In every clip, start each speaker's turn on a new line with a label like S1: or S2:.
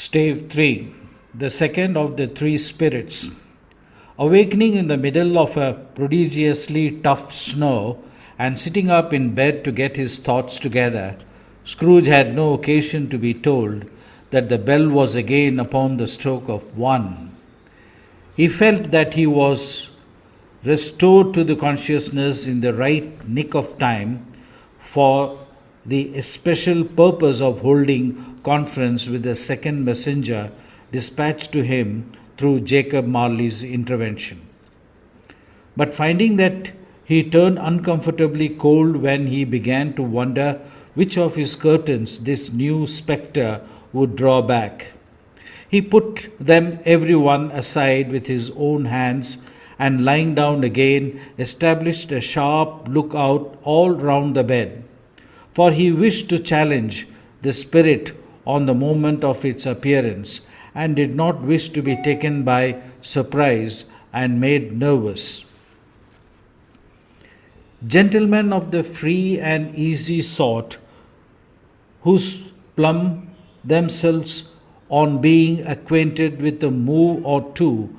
S1: Stave 3, the second of the three spirits. Awakening in the middle of a prodigiously tough snow and sitting up in bed to get his thoughts together, Scrooge had no occasion to be told that the bell was again upon the stroke of 1. He felt that he was restored to the consciousness in the right nick of time for the especial purpose of holding conference with the second messenger dispatched to him through Jacob Marley's intervention. But finding that he turned uncomfortably cold when he began to wonder which of his curtains this new spectre would draw back, he put them every one aside with his own hands and lying down again established a sharp lookout all round the bed, for he wished to challenge the spirit on the moment of its appearance and did not wish to be taken by surprise and made nervous. Gentlemen of the free and easy sort, who plumb themselves on being acquainted with a move or two,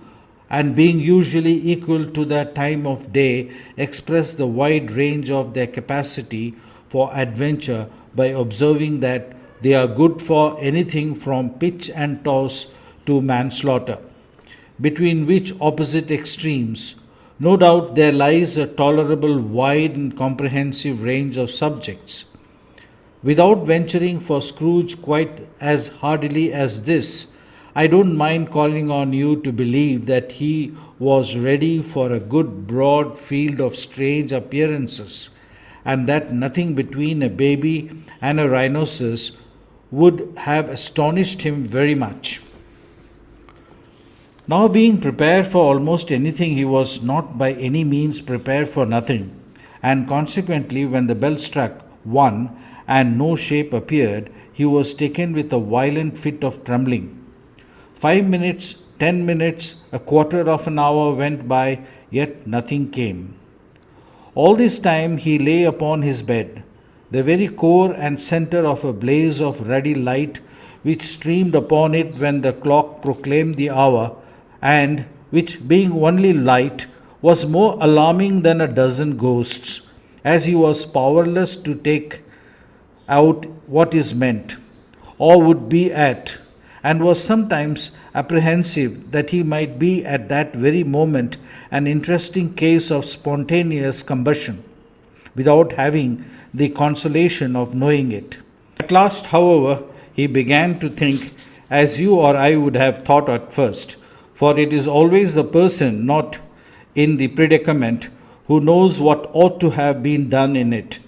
S1: and being usually equal to the time of day, express the wide range of their capacity for adventure by observing that they are good for anything from pitch and toss to manslaughter, between which opposite extremes, no doubt there lies a tolerable wide and comprehensive range of subjects. Without venturing for Scrooge quite as hardily as this, I don't mind calling on you to believe that he was ready for a good broad field of strange appearances, and that nothing between a baby and a rhinoceros would have astonished him very much. Now, being prepared for almost anything, he was not by any means prepared for nothing, and consequently, when the bell struck 1 and no shape appeared, he was taken with a violent fit of trembling. 5 minutes, 10 minutes, a quarter of an hour went by, yet nothing came. All this time he lay upon his bed, the very core and centre of a blaze of ruddy light which streamed upon it when the clock proclaimed the hour, and which, being only light, was more alarming than a dozen ghosts, as he was powerless to take out what is meant, or would be at, and was sometimes apprehensive that he might be at that very moment an interesting case of spontaneous combustion, without having the consolation of knowing it. At last, however, he began to think as you or I would have thought at first, for it is always the person not in the predicament who knows what ought to have been done in it,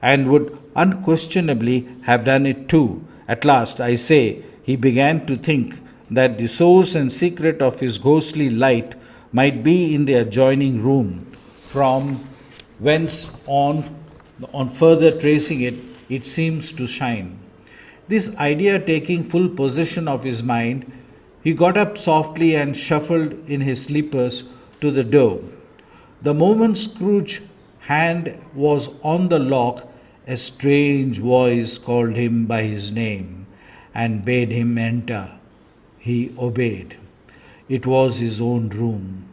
S1: and would unquestionably have done it too. At last, I say, he began to think that the source and secret of his ghostly light might be in the adjoining room, from whence on further tracing it, it seems to shine. This idea taking full possession of his mind, he got up softly and shuffled in his slippers to the door. The moment Scrooge's hand was on the lock, a strange voice called him by his name and bade him enter. He obeyed. It was his own room.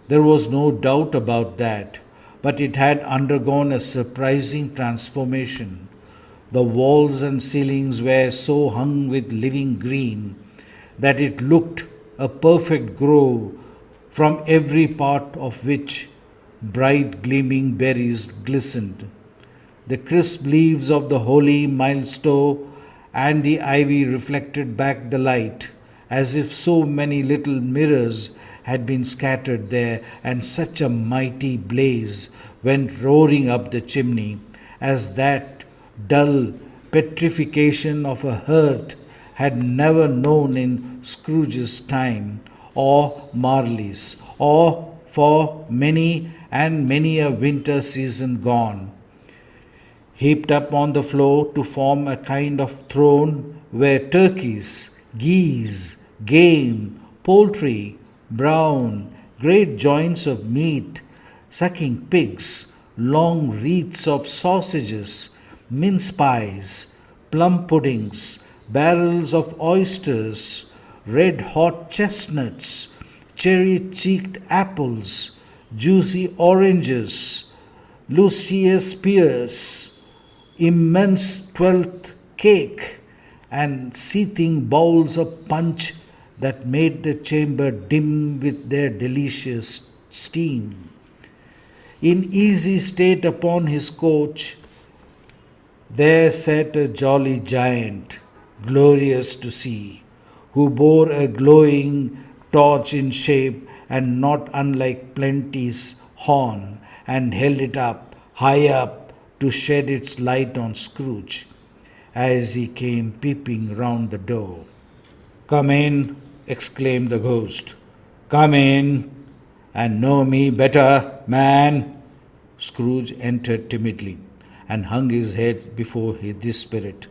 S1: There was no doubt about that, but it had undergone a surprising transformation. The walls and ceilings were so hung with living green that it looked a perfect grove, from every part of which bright gleaming berries glistened. The crisp leaves of the holy milestone and the ivy reflected back the light, as if so many little mirrors had been scattered there, and such a mighty blaze went roaring up the chimney, as that dull petrification of a hearth had never known in Scrooge's time, or Marley's, or for many and many a winter season gone. Heaped up on the floor to form a kind of throne were turkeys, geese, game, poultry, brown, great joints of meat, sucking pigs, long wreaths of sausages, mince pies, plum puddings, barrels of oysters, red-hot chestnuts, cherry-cheeked apples, juicy oranges, luscious pears, immense 12th cake, and seething bowls of punch that made the chamber dim with their delicious steam. In easy state upon his couch, there sat a jolly giant, glorious to see, who bore a glowing torch in shape and not unlike Plenty's horn, and held it up, high up, to shed its light on Scrooge, as he came peeping round the door. "Come in," exclaimed the ghost. "Come in, and know me better, man." Scrooge entered timidly, and hung his head before this spirit.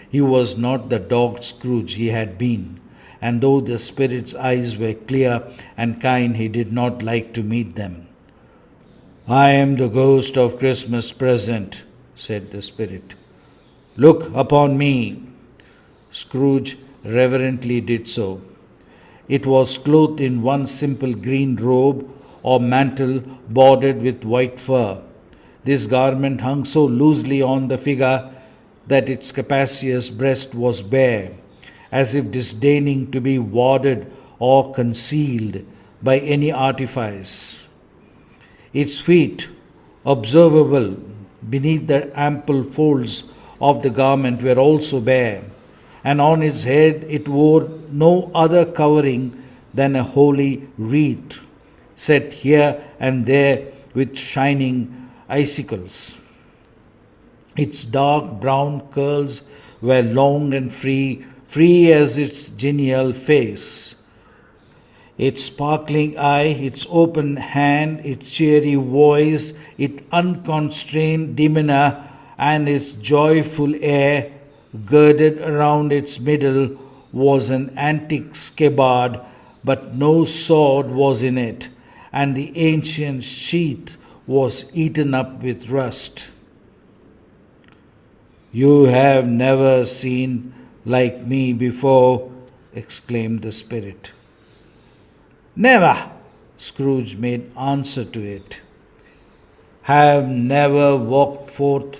S1: He was not the dogged Scrooge he had been, and though the spirit's eyes were clear and kind, he did not like to meet them. "I am the ghost of Christmas present," said the spirit. "Look upon me." Scrooge reverently did so. It was clothed in one simple green robe or mantle bordered with white fur. This garment hung so loosely on the figure that its capacious breast was bare, as if disdaining to be warded or concealed by any artifice. Its feet, observable beneath the ample folds of the garment, were also bare, and on its head it wore no other covering than a holy wreath, set here and there with shining icicles. Its dark brown curls were long and free as its genial face. Its sparkling eye, its open hand, its cheery voice, its unconstrained demeanor, and its joyful air, girded around its middle, was an antique scabbard, but no sword was in it, and the ancient sheath was eaten up with rust. "You have never seen like me before," exclaimed the spirit. "Never," Scrooge made answer to it. "Have never walked forth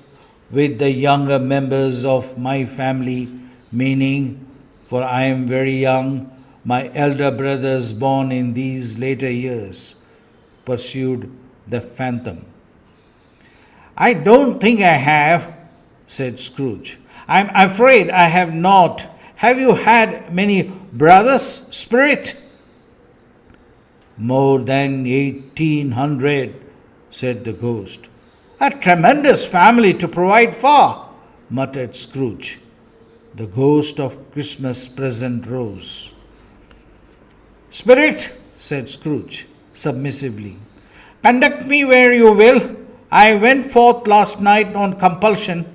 S1: with the younger members of my family, meaning, for I am very young, my elder brothers born in these later years," pursued the phantom. "I don't think I have," said Scrooge. "I'm afraid I have not. Have you had many brothers, spirit?" "More than 1,800, said the ghost. "A tremendous family to provide for," muttered Scrooge. The ghost of Christmas present rose. "Spirit," said Scrooge submissively, "conduct me where you will. I went forth last night on compulsion,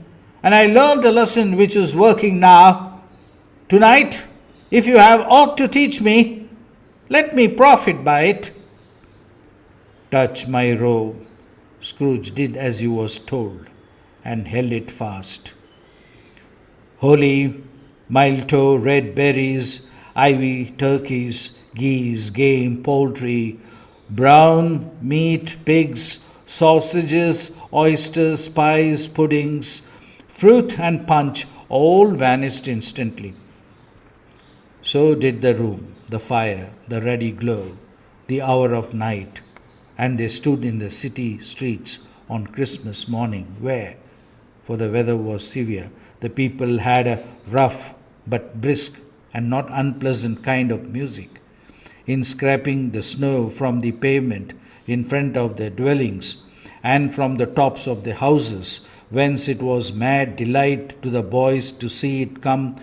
S1: and I learned a lesson which is working now. Tonight, if you have aught to teach me, let me profit by it." "Touch my robe." Scrooge did as he was told, and held it fast. Holly, mistletoe, red berries, ivy, turkeys, geese, game, poultry, brown meat, pigs, sausages, oysters, pies, puddings, fruit and punch all vanished instantly. So did the room, the fire, the ruddy glow, the hour of night, and they stood in the city streets on Christmas morning, where, for the weather was severe, the people had a rough but brisk and not unpleasant kind of music, in scraping the snow from the pavement in front of their dwellings and from the tops of the houses, whence it was mad delight to the boys to see it come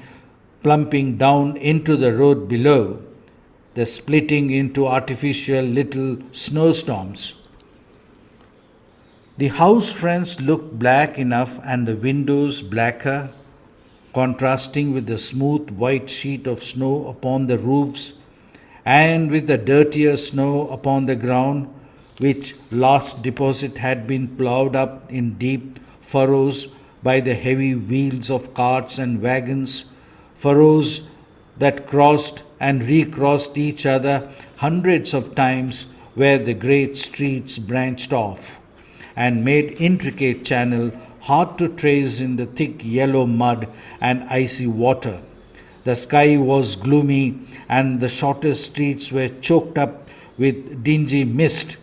S1: plumping down into the road below, the splitting into artificial little snowstorms. The house fronts looked black enough, and the windows blacker, contrasting with the smooth white sheet of snow upon the roofs, and with the dirtier snow upon the ground, which last deposit had been ploughed up in deep furrows by the heavy wheels of carts and wagons, furrows that crossed and recrossed each other hundreds of times where the great streets branched off and made intricate channel hard to trace in the thick yellow mud and icy water. The sky was gloomy and the shortest streets were choked up with dingy mist,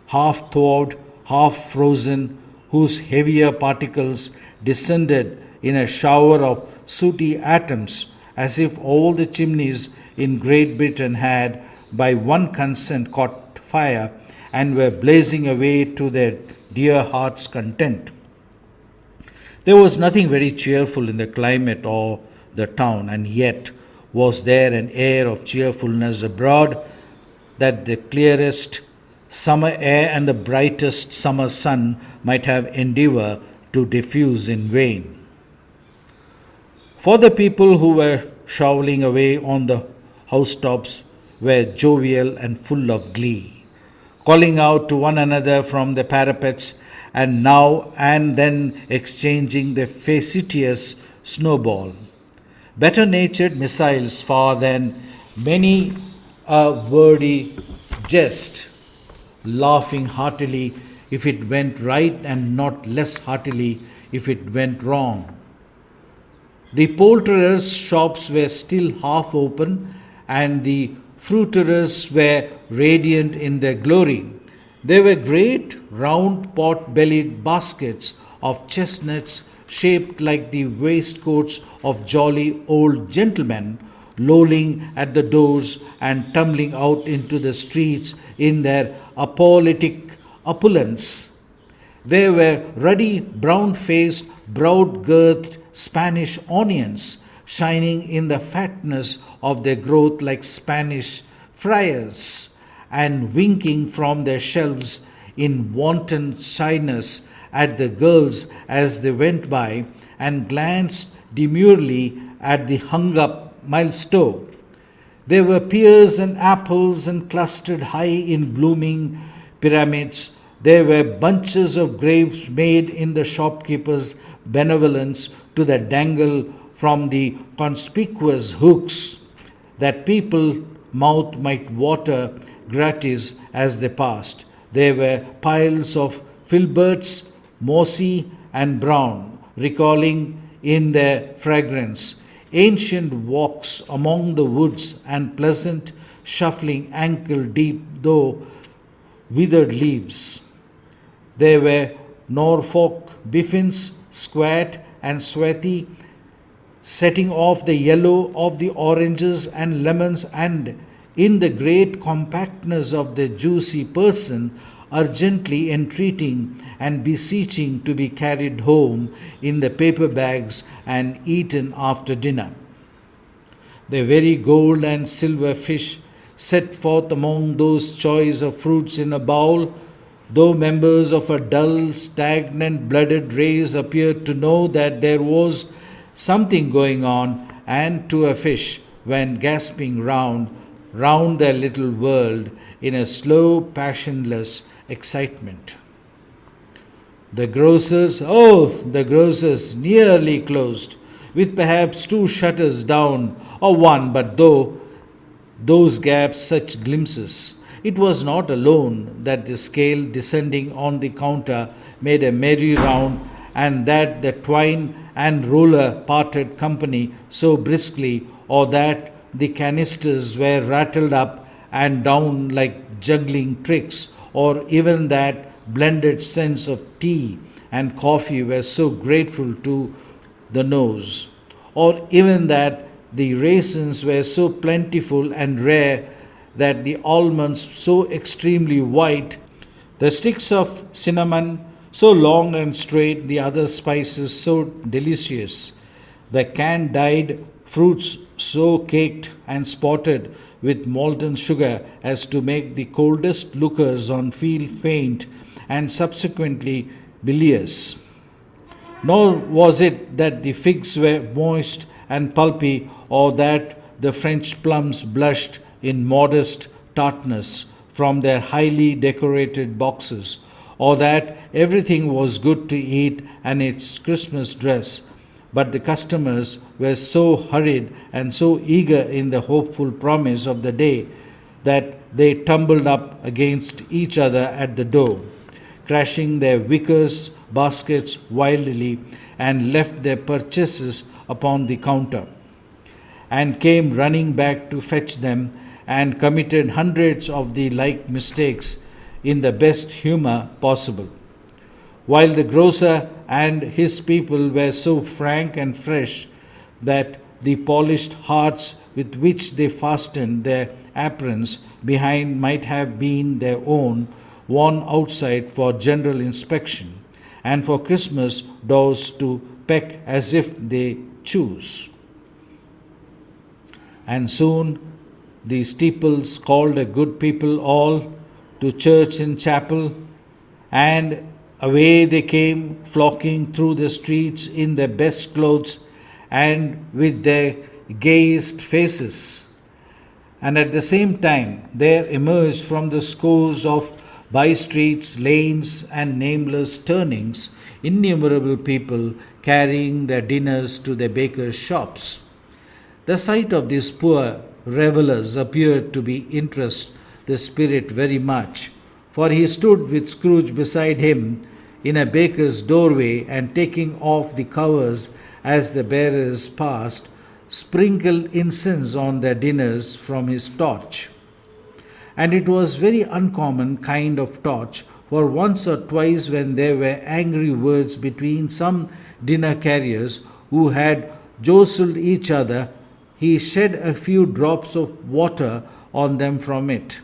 S1: half thawed, half frozen, whose heavier particles descended in a shower of sooty atoms, as if all the chimneys in Great Britain had, by one consent, caught fire and were blazing away to their dear hearts' content. There was nothing very cheerful in the climate or the town, and yet was there an air of cheerfulness abroad that the clearest summer air and the brightest summer sun might have endeavour to diffuse in vain. For the people who were shoveling away on the housetops were jovial and full of glee, calling out to one another from the parapets and now and then exchanging the facetious snowball. Better-natured missiles far than many a wordy jest, laughing heartily if it went right and not less heartily if it went wrong. The poulterers' shops were still half open, and the fruiterers were radiant in their glory. There were great round pot-bellied baskets of chestnuts shaped like the waistcoats of jolly old gentlemen, lolling at the doors and tumbling out into the streets in their apologetic opulence. There were ruddy, brown-faced, broad-girthed Spanish onions, shining in the fatness of their growth like Spanish friars, and winking from their shelves in wanton shyness at the girls as they went by, and glanced demurely at the hung-up milestone. There were pears and apples and clustered high in blooming pyramids. There were bunches of grapes made in the shopkeeper's benevolence to the dangle from the conspicuous hooks, that people mouth might water gratis as they passed. There were piles of filberts, mossy and brown, recalling in their fragrance ancient walks among the woods and pleasant shuffling ankle-deep though withered leaves. There were Norfolk biffins, squat and sweaty, setting off the yellow of the oranges and lemons, and in the great compactness of the juicy person, urgently entreating and beseeching to be carried home in the paper bags and eaten after dinner. The very gold and silver fish set forth among those choice of fruits in a bowl, though members of a dull, stagnant-blooded race appeared to know that there was something going on, and to a fish went gasping round their little world in a slow, passionless excitement. The grocers, nearly closed, with perhaps 2 shutters down, or 1, but though those gaps such glimpses. It was not alone that the scale descending on the counter made a merry round, and that the twine and roller parted company so briskly, or that the canisters were rattled up and down like juggling tricks, or even that blended scents of tea and coffee were so grateful to the nose, or even that the raisins were so plentiful and rare, that the almonds so extremely white, the sticks of cinnamon so long and straight, the other spices so delicious, the candied fruits so caked and spotted with molten sugar as to make the coldest lookers on feel faint and subsequently bilious. Nor was it that the figs were moist and pulpy, or that the French plums blushed in modest tartness from their highly decorated boxes, or that everything was good to eat and its Christmas dress, but the customers were so hurried and so eager in the hopeful promise of the day that they tumbled up against each other at the door, crashing their wickers, baskets wildly, and left their purchases upon the counter, and came running back to fetch them, and committed hundreds of the like mistakes in the best humour possible, while the grocer and his people were so frank and fresh that the polished hearts with which they fastened their aprons behind might have been their own, worn outside for general inspection, and for Christmas doors to peck as if they choose. And soon the steeples called a good people all to church and chapel, and away they came, flocking through the streets in their best clothes and with their gayest faces. And at the same time there emerged from the scores of by-streets, lanes, and nameless turnings innumerable people carrying their dinners to their bakers' shops. The sight of these poor revellers appeared to interest the spirit very much, for he stood with Scrooge beside him in a baker's doorway, and taking off the covers as the bearers passed, sprinkled incense on their dinners from his torch. And it was very uncommon kind of torch, for once or twice when there were angry words between some dinner carriers who had jostled each other, he shed a few drops of water on them from it,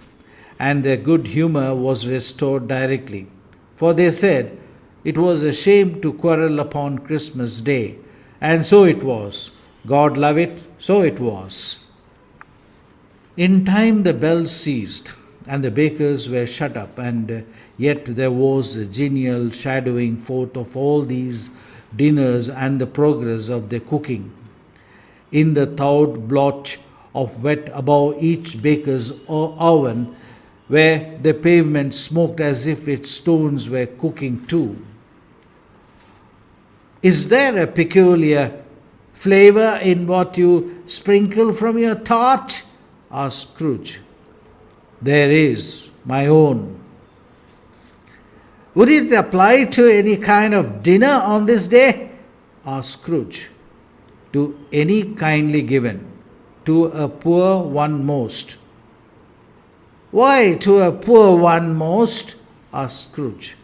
S1: and their good humour was restored directly. For they said it was a shame to quarrel upon Christmas Day, and so it was. God love it, so it was. In time the bells ceased, and the bakers were shut up, and yet there was the genial shadowing forth of all these dinners and the progress of their cooking. In the thawed blotch of wet above each baker's oven, where the pavement smoked as if its stones were cooking too. Is there a peculiar flavour in what you sprinkle from your torch? Asked Scrooge. There is, my own. Would it apply to any kind of dinner on this day? Asked Scrooge. To any kindly given, to a poor one most. Why to a poor one most? Asked Scrooge.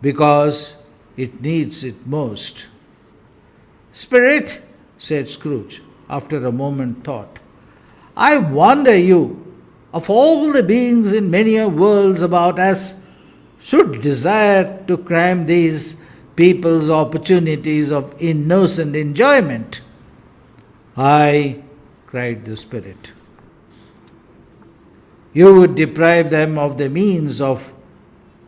S1: Because it needs it most. Spirit, said Scrooge, after a moment's thought, I wonder you, of all the beings in many worlds about us, should desire to cram these people's opportunities of innocent enjoyment. Aye, cried the Spirit. You would deprive them of the means of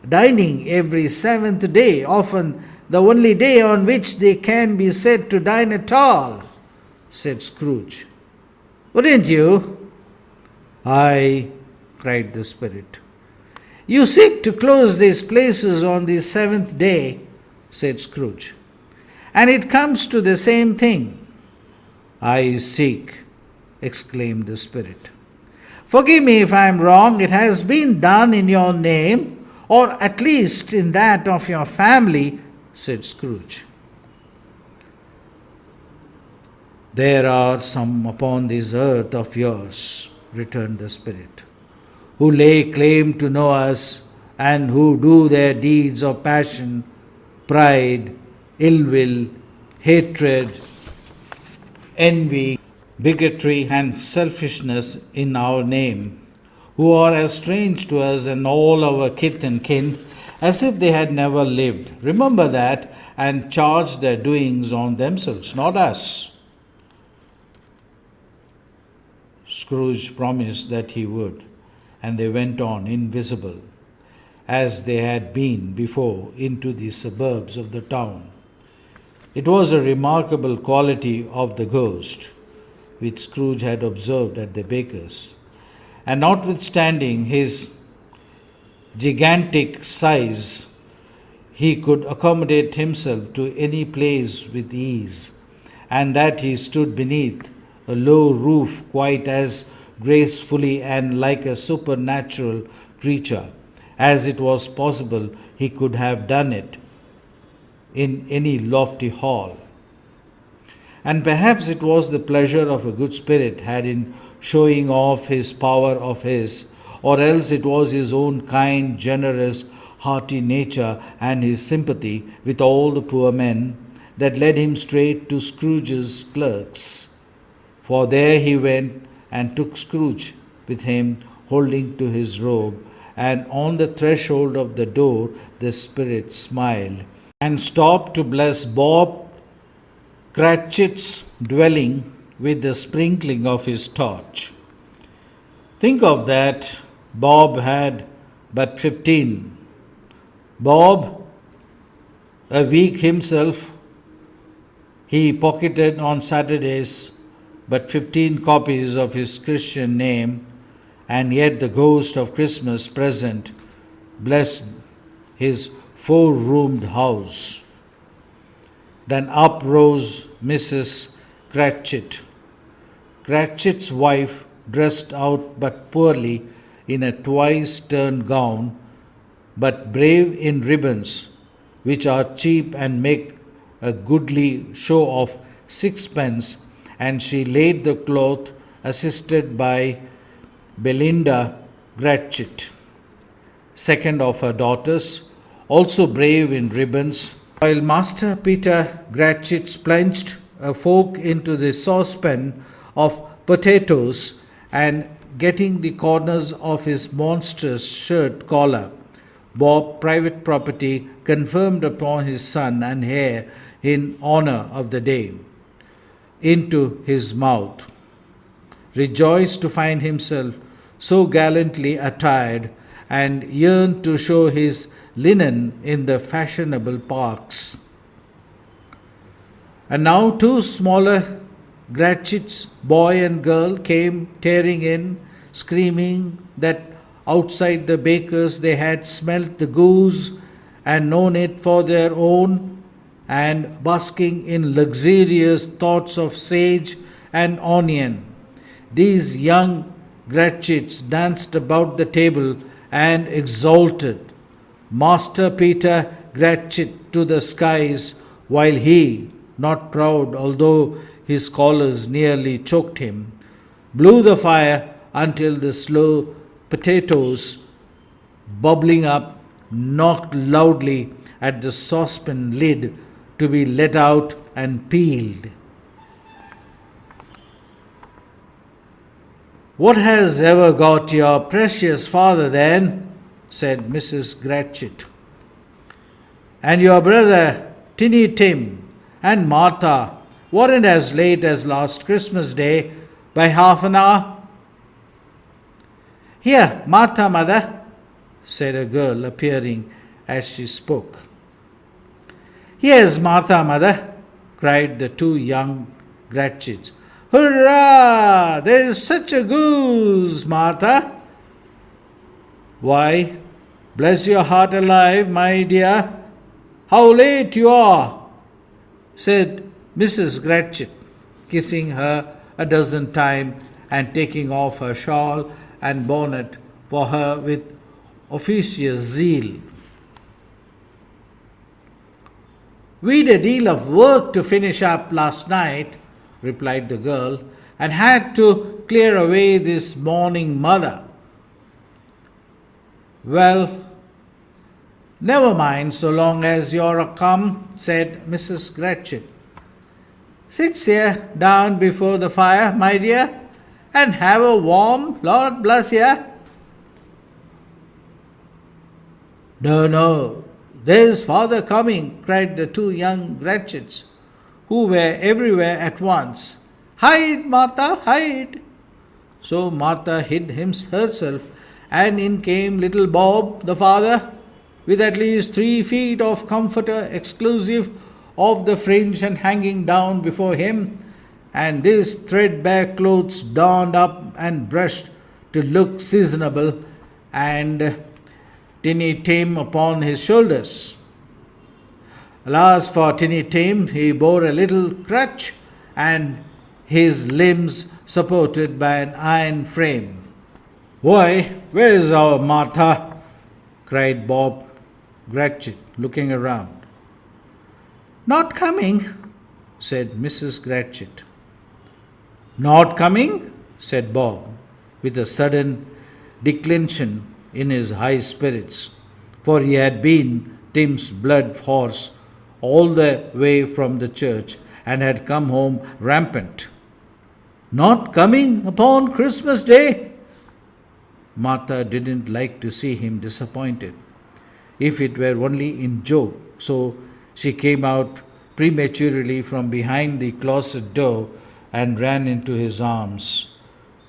S1: dining every seventh day, often the only day on which they can be said to dine at all, said Scrooge. Wouldn't you? Aye, cried the Spirit. You seek to close these places on the seventh day, said Scrooge, and it comes to the same thing. I seek, exclaimed the Spirit. Forgive me if I am wrong. It has been done in your name, or at least in that of your family, said Scrooge. There are some upon this earth of yours, returned the Spirit, who lay claim to know us, and who do their deeds of passion, pride, ill will, hatred, envy, bigotry, and selfishness in our name, who are as strange to us and all our kith and kin as if they had never lived. Remember that, and charge their doings on themselves, not us. Scrooge promised that he would, and they went on invisible, as they had been before, into the suburbs of the town. It was a remarkable quality of the ghost, which Scrooge had observed at the baker's, and notwithstanding his gigantic size, he could accommodate himself to any place with ease, and that he stood beneath a low roof quite as gracefully and like a supernatural creature as it was possible he could have done it in any lofty hall. And perhaps it was the pleasure of a good spirit had in showing off his power of his, or else it was his own kind, generous, hearty nature and his sympathy with all the poor men that led him straight to Scrooge's clerks. For there he went and took Scrooge with him, holding to his robe, and on the threshold of the door the spirit smiled and stopped to bless Bob Cratchit's dwelling with the sprinkling of his torch. Think of that. Bob had but 15. Bob, a week himself, he pocketed on Saturdays but 15 copies of his Christian name, and yet the ghost of Christmas present blessed his 4-roomed house. Then up rose Mrs. Cratchit, Cratchit's wife, dressed out but poorly in a twice-turned gown, but brave in ribbons, which are cheap and make a goodly show of sixpence, and she laid the cloth, assisted by Belinda Cratchit, second of her daughters, also brave in ribbons, while Master Peter Cratchit plunged a fork into the saucepan of potatoes and getting the corners of his monstrous shirt collar, Bob private property conferred upon his son and heir in honor of the day, into his mouth, rejoiced to find himself so gallantly attired, and yearned to show his linen in the fashionable parks. And now 2 smaller Cratchits, boy and girl, came tearing in, screaming that outside the baker's they had smelt the goose and known it for their own, and basking in luxurious thoughts of sage and onion. These young Cratchits danced about the table and exalted Master Peter Cratchit to the skies, while he, not proud although his collars nearly choked him, blew the fire until the slow potatoes, bubbling up, knocked loudly at the saucepan lid to be let out and peeled. "What has ever got your precious father then?" said Mrs. Cratchit. "And your brother Tinny Tim and Martha weren't as late as last Christmas Day by half an hour?" "Here, Martha, mother," said a girl, appearing as she spoke. "Here's Martha, mother," cried the 2 young Cratchits. "Hurrah! There's such a goose, Martha." "Why, bless your heart alive, my dear, how late you are," said Mrs. Cratchit, kissing her a dozen times and taking off her shawl and bonnet for her with officious zeal. "We'd a deal of work to finish up last night," replied the girl, "and had to clear away this morning, mother." "Well, never mind so long as you're come," said Mrs. Cratchit. "Sit here down before the fire, my dear, and have a warm, Lord bless you." No, there's father coming," cried the 2 young Cratchits, who were everywhere at once. "Hide, Martha, hide." So Martha hid herself, and in came little Bob, the father, with at least 3 feet of comforter exclusive of the fringe and hanging down before him, and this threadbare clothes darned up and brushed to look seasonable, and Tinny Tim upon his shoulders. Alas for Tinny Tim, he bore a little crutch, and his limbs supported by an iron frame. "Why, where is our Martha?" cried Bob Cratchit, looking around. "Not coming," said Mrs. Cratchit. "Not coming?" said Bob, with a sudden declension in his high spirits, for he had been Tim's blood horse all the way from the church and had come home rampant. "Not coming upon Christmas Day?" Martha didn't like to see him disappointed, if it were only in joke, so she came out prematurely from behind the closet door and ran into his arms,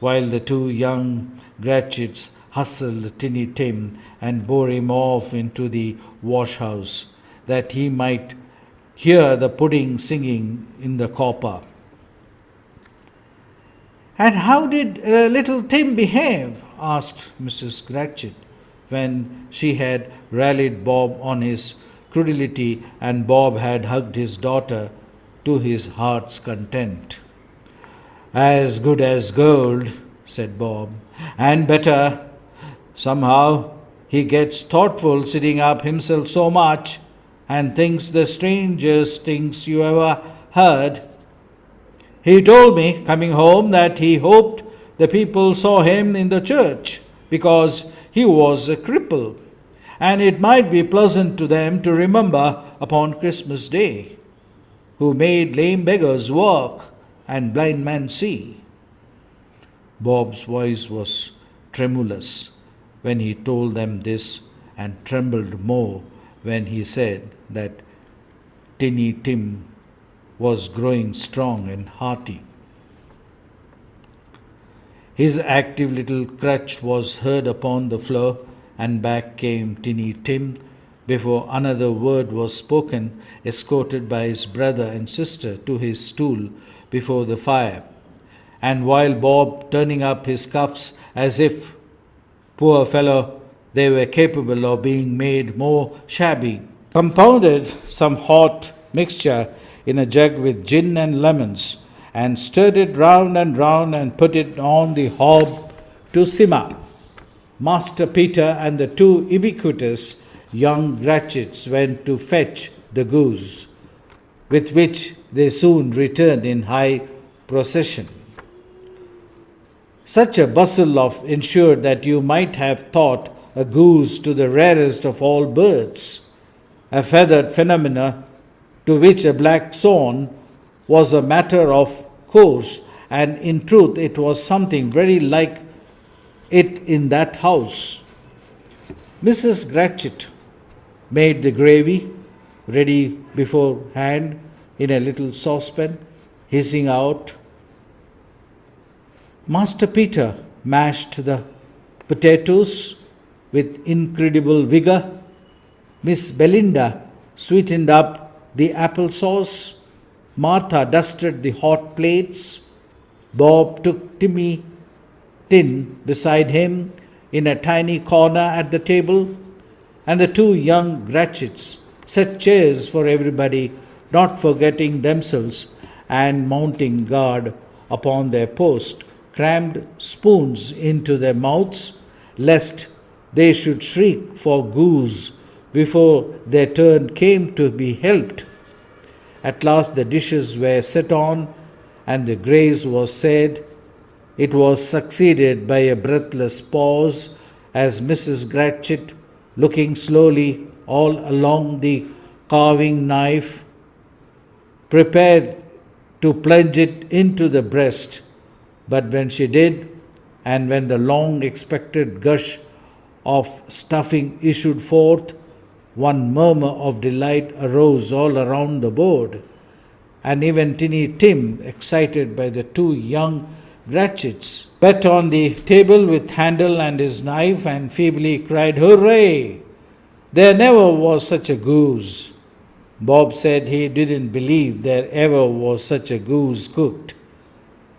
S1: while the two young Cratchits hustled Tinny Tim and bore him off into the wash-house, that he might hear the pudding singing in the copper. "And how did little Tim behave?" asked Mrs. Cratchit, when she had rallied Bob on his credulity and Bob had hugged his daughter to his heart's content. "As good as gold," said Bob, "and better. Somehow he gets thoughtful sitting up himself so much, and thinks the strangest things you ever heard. He told me, coming home, that he hoped the people saw him in the church, because he was a cripple, and it might be pleasant to them to remember upon Christmas Day, who made lame beggars walk and blind men see." Bob's voice was tremulous when he told them this, and trembled more when he said that Tinny Tim was growing strong and hearty. His active little crutch was heard upon the floor, and back came Tinny Tim before another word was spoken, escorted by his brother and sister to his stool before the fire, and while Bob turning up his cuffs as if, poor fellow, they were capable of being made more shabby, compounded some hot mixture in a jug with gin and lemons, and stirred it round and put it on the hob to simmer. Master Peter and the two ubiquitous young Cratchits went to fetch the goose, with which they soon returned in high procession. Such a bustle of ensured that you might have thought a goose to the rarest of all birds, a feathered phenomena to which a black swan was a matter of course, and in truth it was something very like it in that house. Mrs. Cratchit made the gravy ready beforehand in a little saucepan, hissing out. Master Peter mashed the potatoes with incredible vigor. Miss Belinda sweetened up the apple sauce. Martha dusted the hot plates. Bob took Timmy Tin beside him in a tiny corner at the table, and the two young Cratchits set chairs for everybody, not forgetting themselves, and mounting guard upon their post, crammed spoons into their mouths, lest they should shriek for goose before their turn came to be helped. At last the dishes were set on, and the grace was said. It was succeeded by a breathless pause, as Mrs. Cratchit, looking slowly all along the carving knife, prepared to plunge it into the breast. But when she did, and when the long-expected gush of stuffing issued forth, one murmur of delight arose all around the board, and even Tinny Tim, excited by the two young Cratchits, bet on the table with handle and his knife, and feebly cried, "Hooray! There never was such a goose." Bob said he didn't believe there ever was such a goose cooked.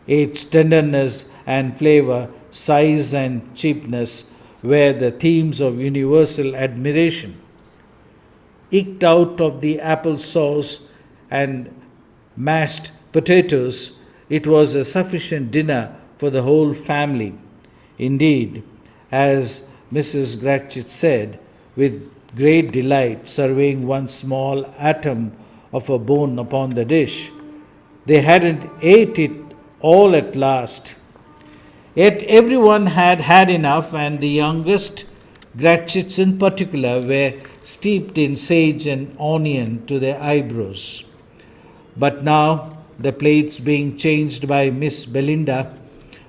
S1: Its tenderness and flavour, size and cheapness were the themes of universal admiration. Eked out of the apple sauce and mashed potatoes, it was a sufficient dinner for the whole family. Indeed, as Mrs. Cratchit said, with great delight, surveying one small atom of a bone upon the dish, they hadn't ate it all at last. Yet everyone had had enough, and the youngest Cratchits in particular were steeped in sage and onion to their eyebrows. But now, the plates being changed by Miss Belinda,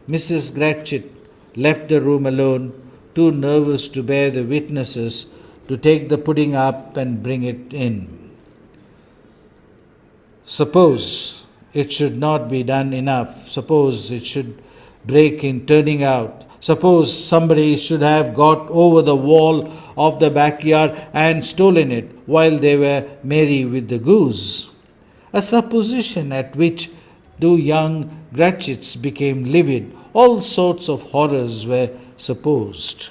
S1: Mrs. Cratchit left the room alone, too nervous to bear the witnesses to take the pudding up and bring it in. Suppose it should not be done enough. Suppose it should break in turning out. Suppose somebody should have got over the wall of the backyard and stolen it while they were merry with the goose. A supposition at which two young Cratchits became livid. All sorts of horrors were supposed.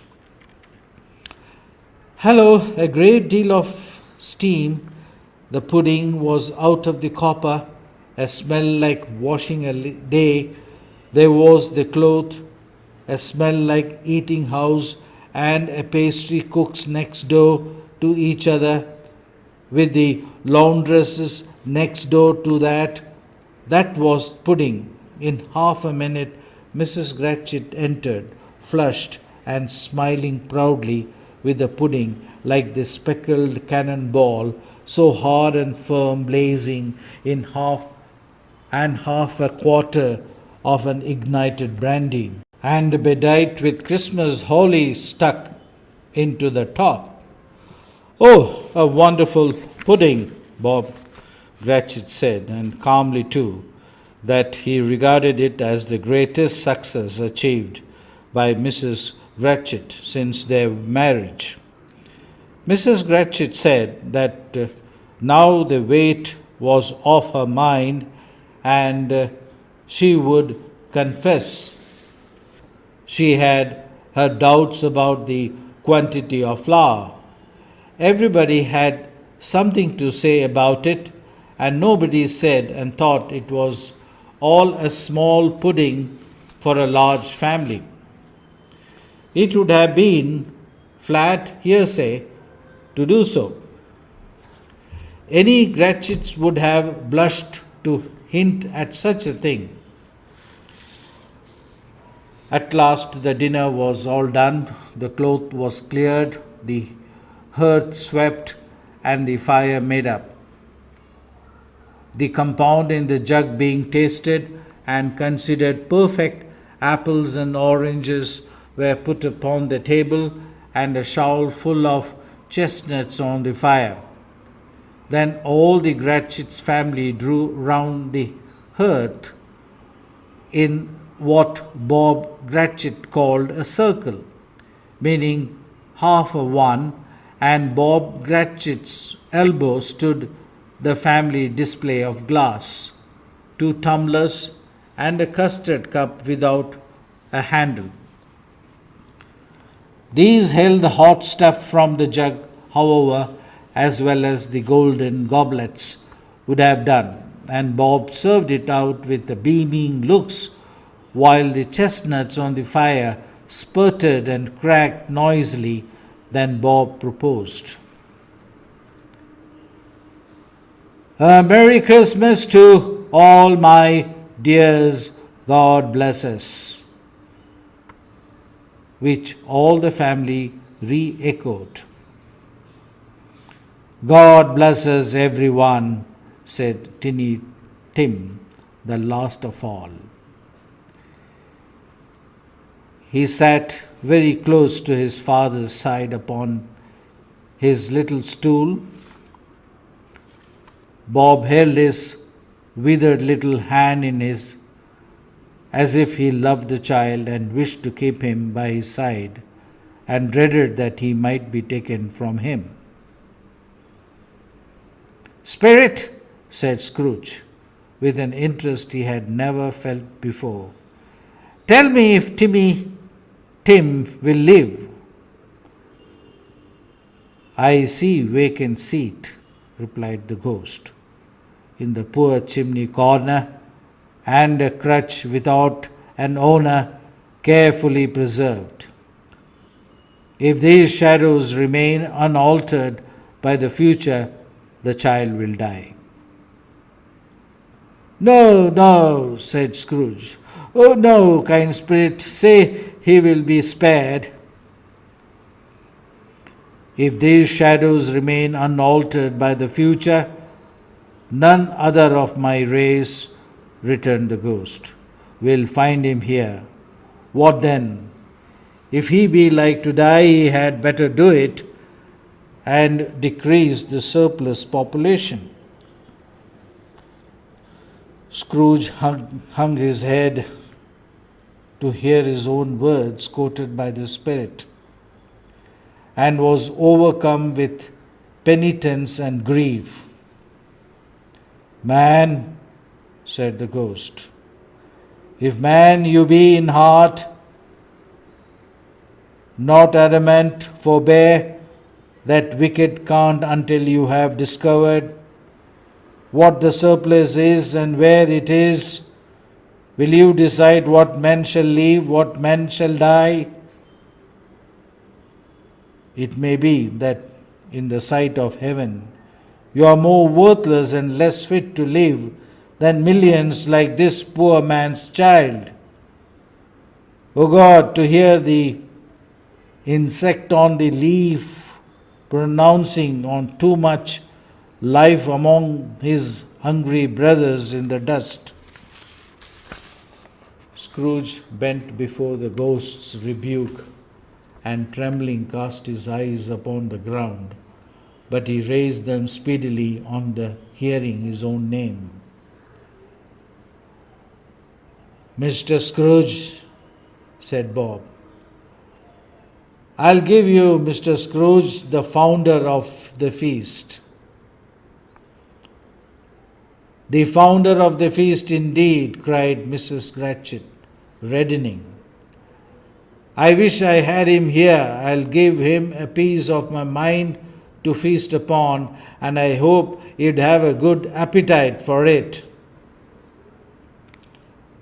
S1: Hello, a great deal of steam. The pudding was out of the copper, a smell like washing a day. There was the cloth, a smell like eating house, and a pastry cook's next door to each other, with the laundresses next door to that. That was pudding. In half a minute, Mrs. Cratchit entered, flushed and smiling proudly, with the pudding like the speckled cannon ball, so hard and firm, blazing in half a quarter of an ignited brandy, and bedight with Christmas holly stuck into the top. Oh, a wonderful pudding, Bob Cratchit said, and calmly too, that he regarded it as the greatest success achieved by Mrs. Cratchit since their marriage. Mrs. Cratchit said that now the weight was off her mind, and she would confess she had her doubts about the quantity of flour. Everybody had something to say about it, and nobody said and thought it was all a small pudding for a large family. It would have been flat hearsay to do so. Any Cratchits would have blushed to hint at such a thing. At last the dinner was all done, the cloth was cleared, the hearth swept, and the fire made up. The compound in the jug being tasted and considered perfect, apples and oranges were put upon the table, and a shovel full of chestnuts on the fire. Then all the Cratchits family drew round the hearth in what Bob Cratchit called a circle, meaning half a one, and Bob Cratchit's elbow stood the family display of glass, 2 tumblers, and a custard cup without a handle. These held the hot stuff from the jug, however, as well as the golden goblets would have done, and Bob served it out with the beaming looks, while the chestnuts on the fire spurted and cracked noisily. Then Bob proposed, "A Merry Christmas to all my dears, God bless us," which all the family re-echoed. "God bless us, everyone," said Tinny Tim, the last of all. He sat very close to his father's side upon his little stool. Bob held his withered little hand in his, as if he loved the child and wished to keep him by his side, and dreaded that he might be taken from him. "Spirit," said Scrooge, with an interest he had never felt before, "tell me if Tim will live." "I see vacant seat," replied the ghost, "in the poor chimney corner, and a crutch without an owner carefully preserved. If these shadows remain unaltered by the future, the child will die. No, no, said Scrooge. Oh no, kind spirit, say he will be spared. If these shadows remain unaltered by the future, none other of my race, returned the ghost, will find him here. What then? If he be like to die, he had better do it and decrease the surplus population. Scrooge hung his head to hear his own words quoted by the spirit, and was overcome with penitence and grief. Man, said the ghost, if man you be in heart, not adamant, forbear that wicked cant until you have discovered what the surplus is and where it is. Will you decide what men shall live, what men shall die? It may be that in the sight of heaven you are more worthless and less fit to live than millions like this poor man's child. O God, to hear the insect on the leaf pronouncing on too much life among his hungry brothers in the dust. Scrooge bent before the ghost's rebuke and trembling cast his eyes upon the ground, but he raised them speedily on the hearing his own name. Mr. Scrooge, said Bob, I'll give you Mr. Scrooge, the founder of the feast. The founder of the feast indeed, cried Mrs. Cratchit, reddening. I wish I had him here. I'll give him a piece of my mind to feast upon, and I hope he'd have a good appetite for it.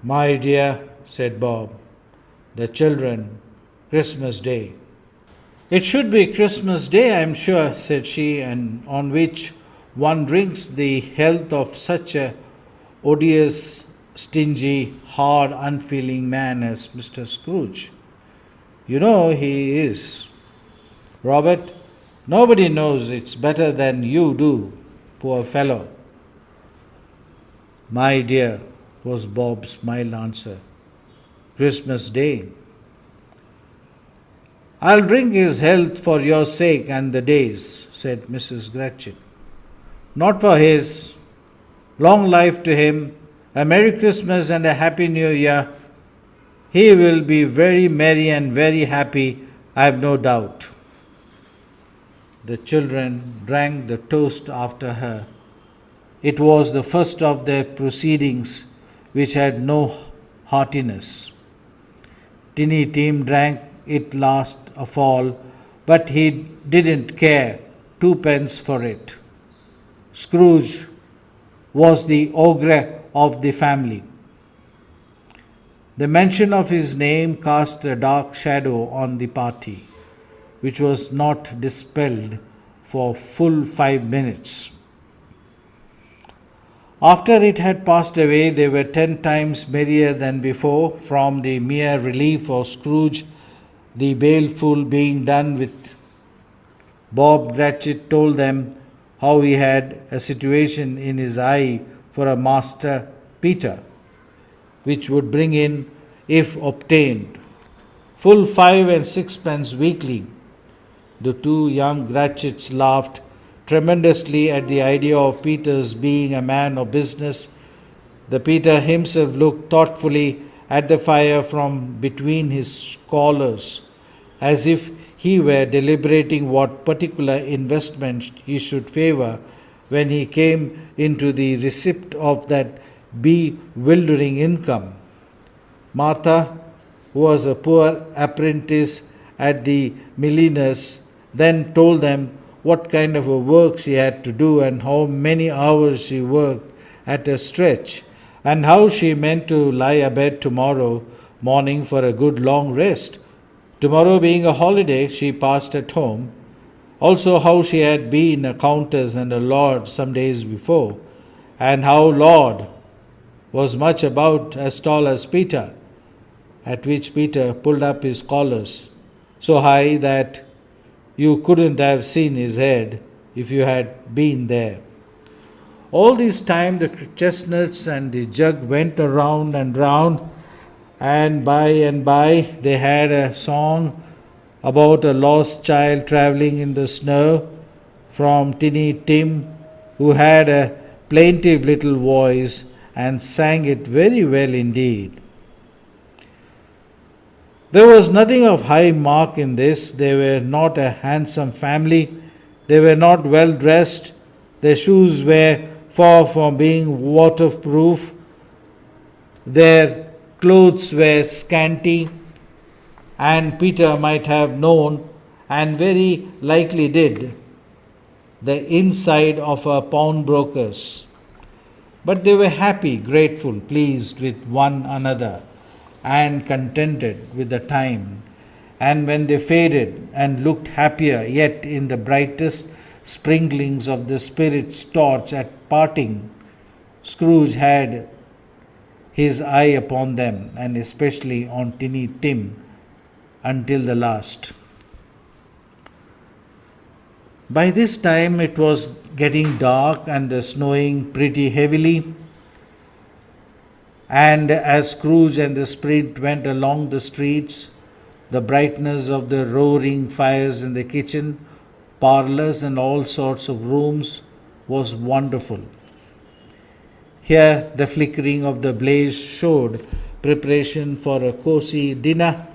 S1: My dear, said Bob, the children, Christmas Day. It should be Christmas Day, I'm sure, said she, and on which one drinks the health of such a odious, stingy, hard, unfeeling man as Mr. Scrooge. You know he is. Robert, nobody knows it's better than you do, poor fellow. My dear, was Bob's mild answer. Christmas Day. I'll drink his health for your sake and the day's, said Mrs. Cratchit. Not for his. Long life to him, a Merry Christmas and a Happy New Year. He will be very merry and very happy, I have no doubt. The children drank the toast after her. It was the first of their proceedings which had no heartiness. Tinny Tim drank it last of all, but he didn't care twopence for it. Scrooge was the ogre of the family. The mention of his name cast a dark shadow on the party, which was not dispelled for full 5 minutes. After it had passed away, they were 10 times merrier than before, from the mere relief of Scrooge, the baleful being done with. Bob Cratchit told them how he had a situation in his eye for a Master Peter, which would bring in, if obtained, full 5 and 6 weekly. The two young Cratchits laughed tremendously at the idea of Peter's being a man of business. The Peter himself looked thoughtfully at the fire from between his collars, as if he were deliberating what particular investment he should favour when he came into the receipt of that bewildering income. Martha, who was a poor apprentice at the milliner's, then told them what kind of a work she had to do and how many hours she worked at a stretch, and how she meant to lie abed tomorrow morning for a good long rest. Tomorrow being a holiday, she passed at home. Also, how she had been a countess and a lord some days before, and how Lord was much about as tall as Peter, at which Peter pulled up his collars so high that you couldn't have seen his head if you had been there. All this time the chestnuts and the jug went around and round, and by they had a song about a lost child travelling in the snow from Tinny Tim, who had a plaintive little voice and sang it very well indeed. There was nothing of high mark in this. They were not a handsome family. They were not well dressed. Their shoes were far from being waterproof. Their clothes were scanty, and Peter might have known, and very likely did, the inside of a pawnbroker's. But they were happy, grateful, pleased with one another, and contented with the time. And when they faded and looked happier yet in the brightest sprinklings of the Spirit's torch at parting, Scrooge had his eye upon them, and especially on Tinny Tim, until the last. By this time it was getting dark and the snowing pretty heavily, and as Scrooge and the Spirit went along the streets, the brightness of the roaring fires in the kitchen, parlours, and all sorts of rooms was wonderful. Here the flickering of the blaze showed preparation for a cosy dinner,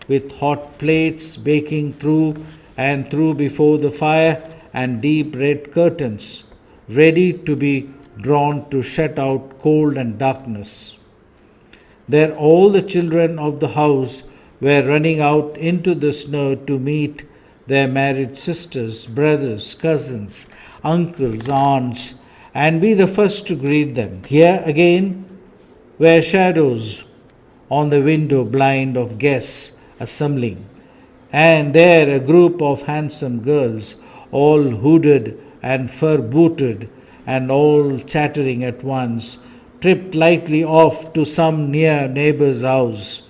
S1: with hot plates baking through and through before the fire, and deep red curtains ready to be drawn to shut out cold and darkness. There all the children of the house were running out into the snow to meet their married sisters, brothers, cousins, uncles, aunts, and be the first to greet them. Here again were shadows on the window blind of guests assembling, and there a group of handsome girls, all hooded and fur-booted, and all chattering at once, tripped lightly off to some near neighbour's house,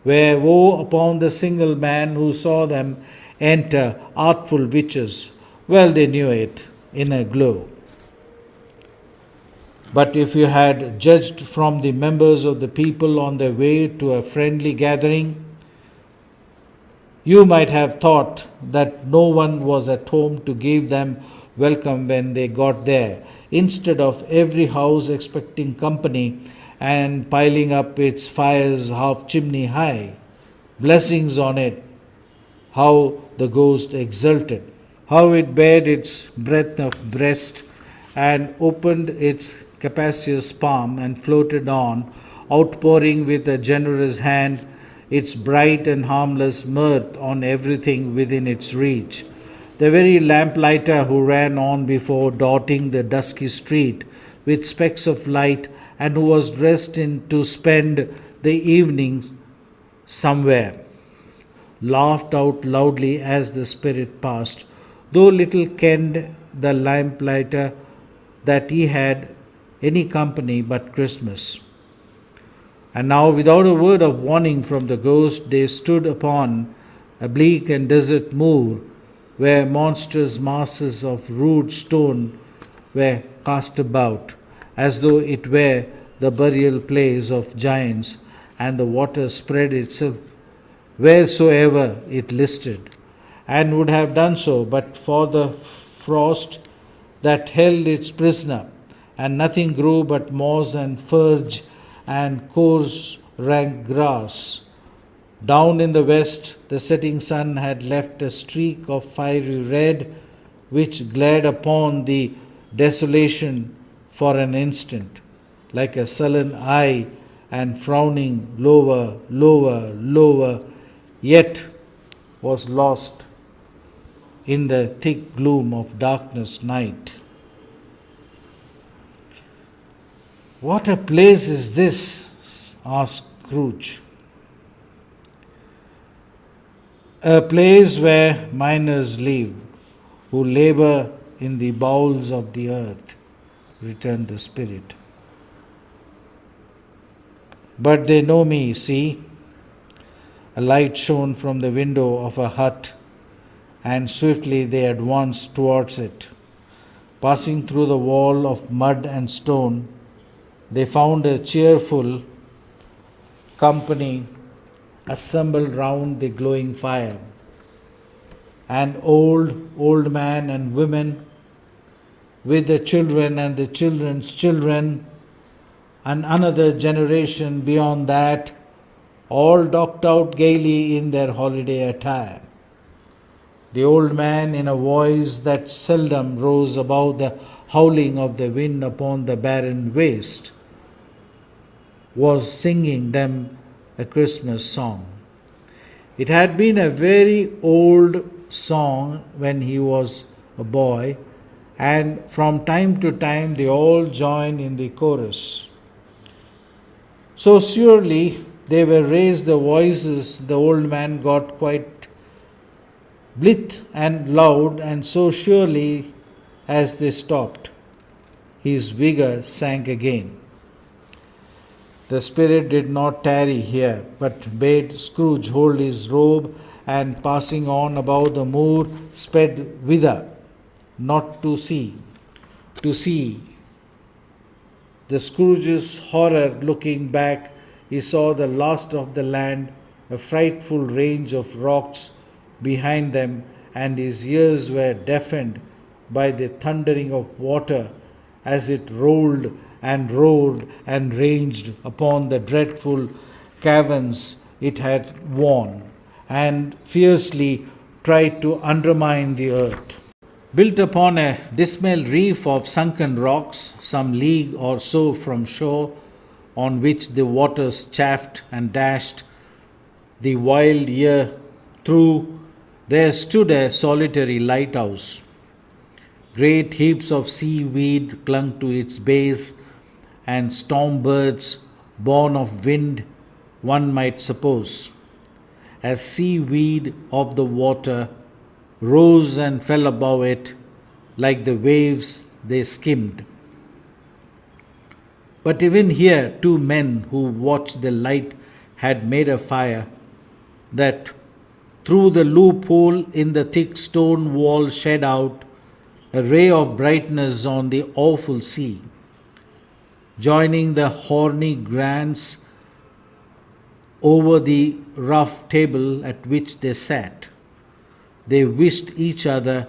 S1: where woe upon the single man who saw them enter, artful witches. Well they knew it in a glow. But if you had judged from the members of the people on their way to a friendly gathering, you might have thought that no one was at home to give them welcome when they got there, instead of every house expecting company and piling up its fires half chimney high. Blessings on it! How the ghost exulted! How it bared its breadth of breast and opened its capacious palm and floated on, outpouring with a generous hand its bright and harmless mirth on everything within its reach. The very lamplighter who ran on before, dotting the dusky street with specks of light, and who was dressed in to spend the evening somewhere, laughed out loudly as the Spirit passed, though little kenned the lamplighter that he had any company but Christmas. And now, without a word of warning from the ghost, they stood upon a bleak and desert moor, where monstrous masses of rude stone were cast about, as though it were the burial place of giants, and the water spread itself wheresoever it listed, and would have done so but for the frost that held its prisoner, and nothing grew but moss and furze and coarse rank grass. Down in the west, the setting sun had left a streak of fiery red, which glared upon the desolation for an instant, like a sullen eye, and frowning lower, lower, lower, yet was lost in the thick gloom of darkness night. "What a place is this?" asked Scrooge. "A place where miners live, who labor in the bowels of the earth," returned the spirit. "But they know me, see." A light shone from the window of a hut, and swiftly they advanced towards it. Passing through the wall of mud and stone, they found a cheerful company assembled round the glowing fire. An old man and women, with the children and the children's children, and another generation beyond that, all docked out gaily in their holiday attire. The old man, in a voice that seldom rose above the howling of the wind upon the barren waste, was singing them a Christmas song. It had been a very old song when he was a boy, and from time to time they all joined in the chorus. So surely they were raised the voices, the old man got quite blithe and loud, and so surely as they stopped, his vigor sank again. The spirit did not tarry here, but bade Scrooge hold his robe, and passing on above the moor, sped whither? Not to see. To see. The Scrooge's horror, looking back, he saw the last of the land, a frightful range of rocks behind them, and his ears were deafened by the thundering of water as it rolled and roared and raged upon the dreadful caverns it had worn, and fiercely tried to undermine the earth. Built upon a dismal reef of sunken rocks, some league or so from shore, on which the waters chafed and dashed the wild year through, there stood a solitary lighthouse. Great heaps of seaweed clung to its base, and storm birds, born of wind, one might suppose, as seaweed of the water, rose and fell above it like the waves they skimmed. But even here, two men who watched the light had made a fire that through the loophole in the thick stone wall shed out a ray of brightness on the awful sea. Joining the horny glance over the rough table at which they sat, they wished each other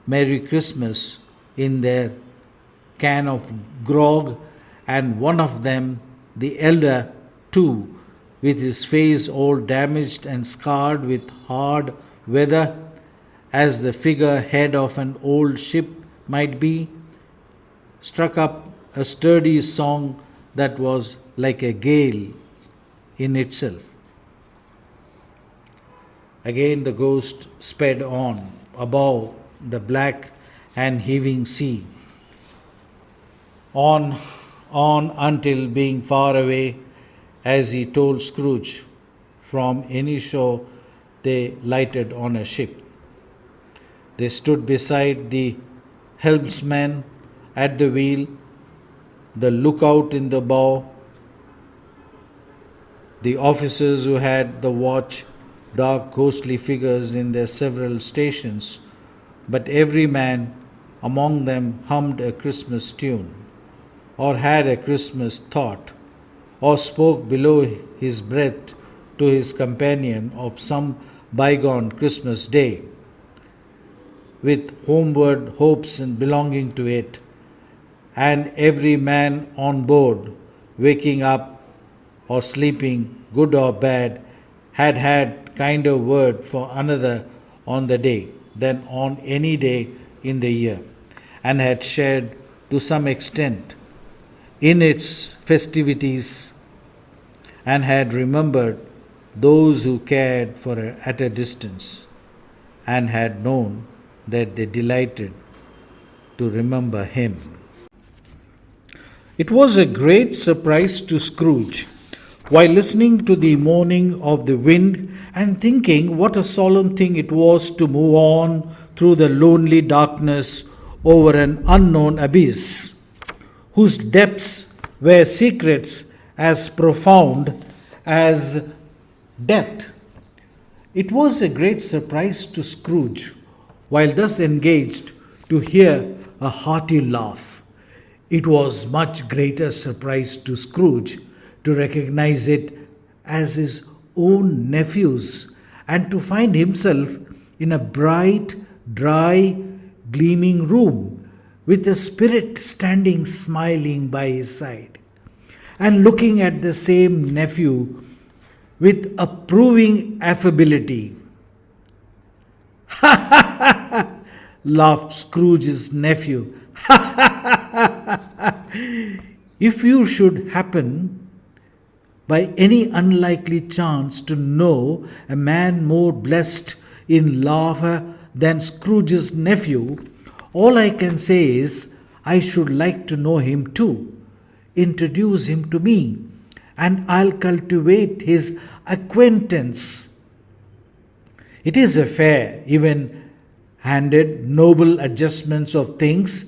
S1: Merry Christmas in their can of grog, and one of them, the elder, too, with his face all damaged and scarred with hard weather, as the figure head of an old ship might be, struck up a sturdy song that was like a gale in itself. Again the ghost sped on above the black and heaving sea, on until, being far away, as he told Scrooge, from any shore they lighted on a ship. They stood beside the helmsman at the wheel, the lookout in the bow, the officers who had the watch, dark ghostly figures in their several stations, but every man among them hummed a Christmas tune, or had a Christmas thought, or spoke below his breath to his companion of some bygone Christmas day, with homeward hopes and belonging to it, and every man on board, waking up or sleeping, good or bad, had kinder word for another on the day than on any day in the year, and had shared to some extent in its festivities, and had remembered those who cared for at a distance, and had known that they delighted to remember him. It was a great surprise to Scrooge, while listening to the moaning of the wind and thinking what a solemn thing it was to move on through the lonely darkness over an unknown abyss, whose depths were secrets as profound as death. It was a great surprise to Scrooge, while thus engaged, to hear a hearty laugh. It was much greater surprise to Scrooge to recognize it as his own nephew's, and to find himself in a bright, dry, gleaming room with a spirit standing smiling by his side and looking at the same nephew with approving affability. "Ha ha ha ha!" laughed Scrooge's nephew. "Ha ha ha ha! If you should happen by any unlikely chance to know a man more blessed in laughter than Scrooge's nephew, all I can say is I should like to know him too. Introduce him to me, and I'll cultivate his acquaintance. It is a fair, even-handed, noble adjustment of things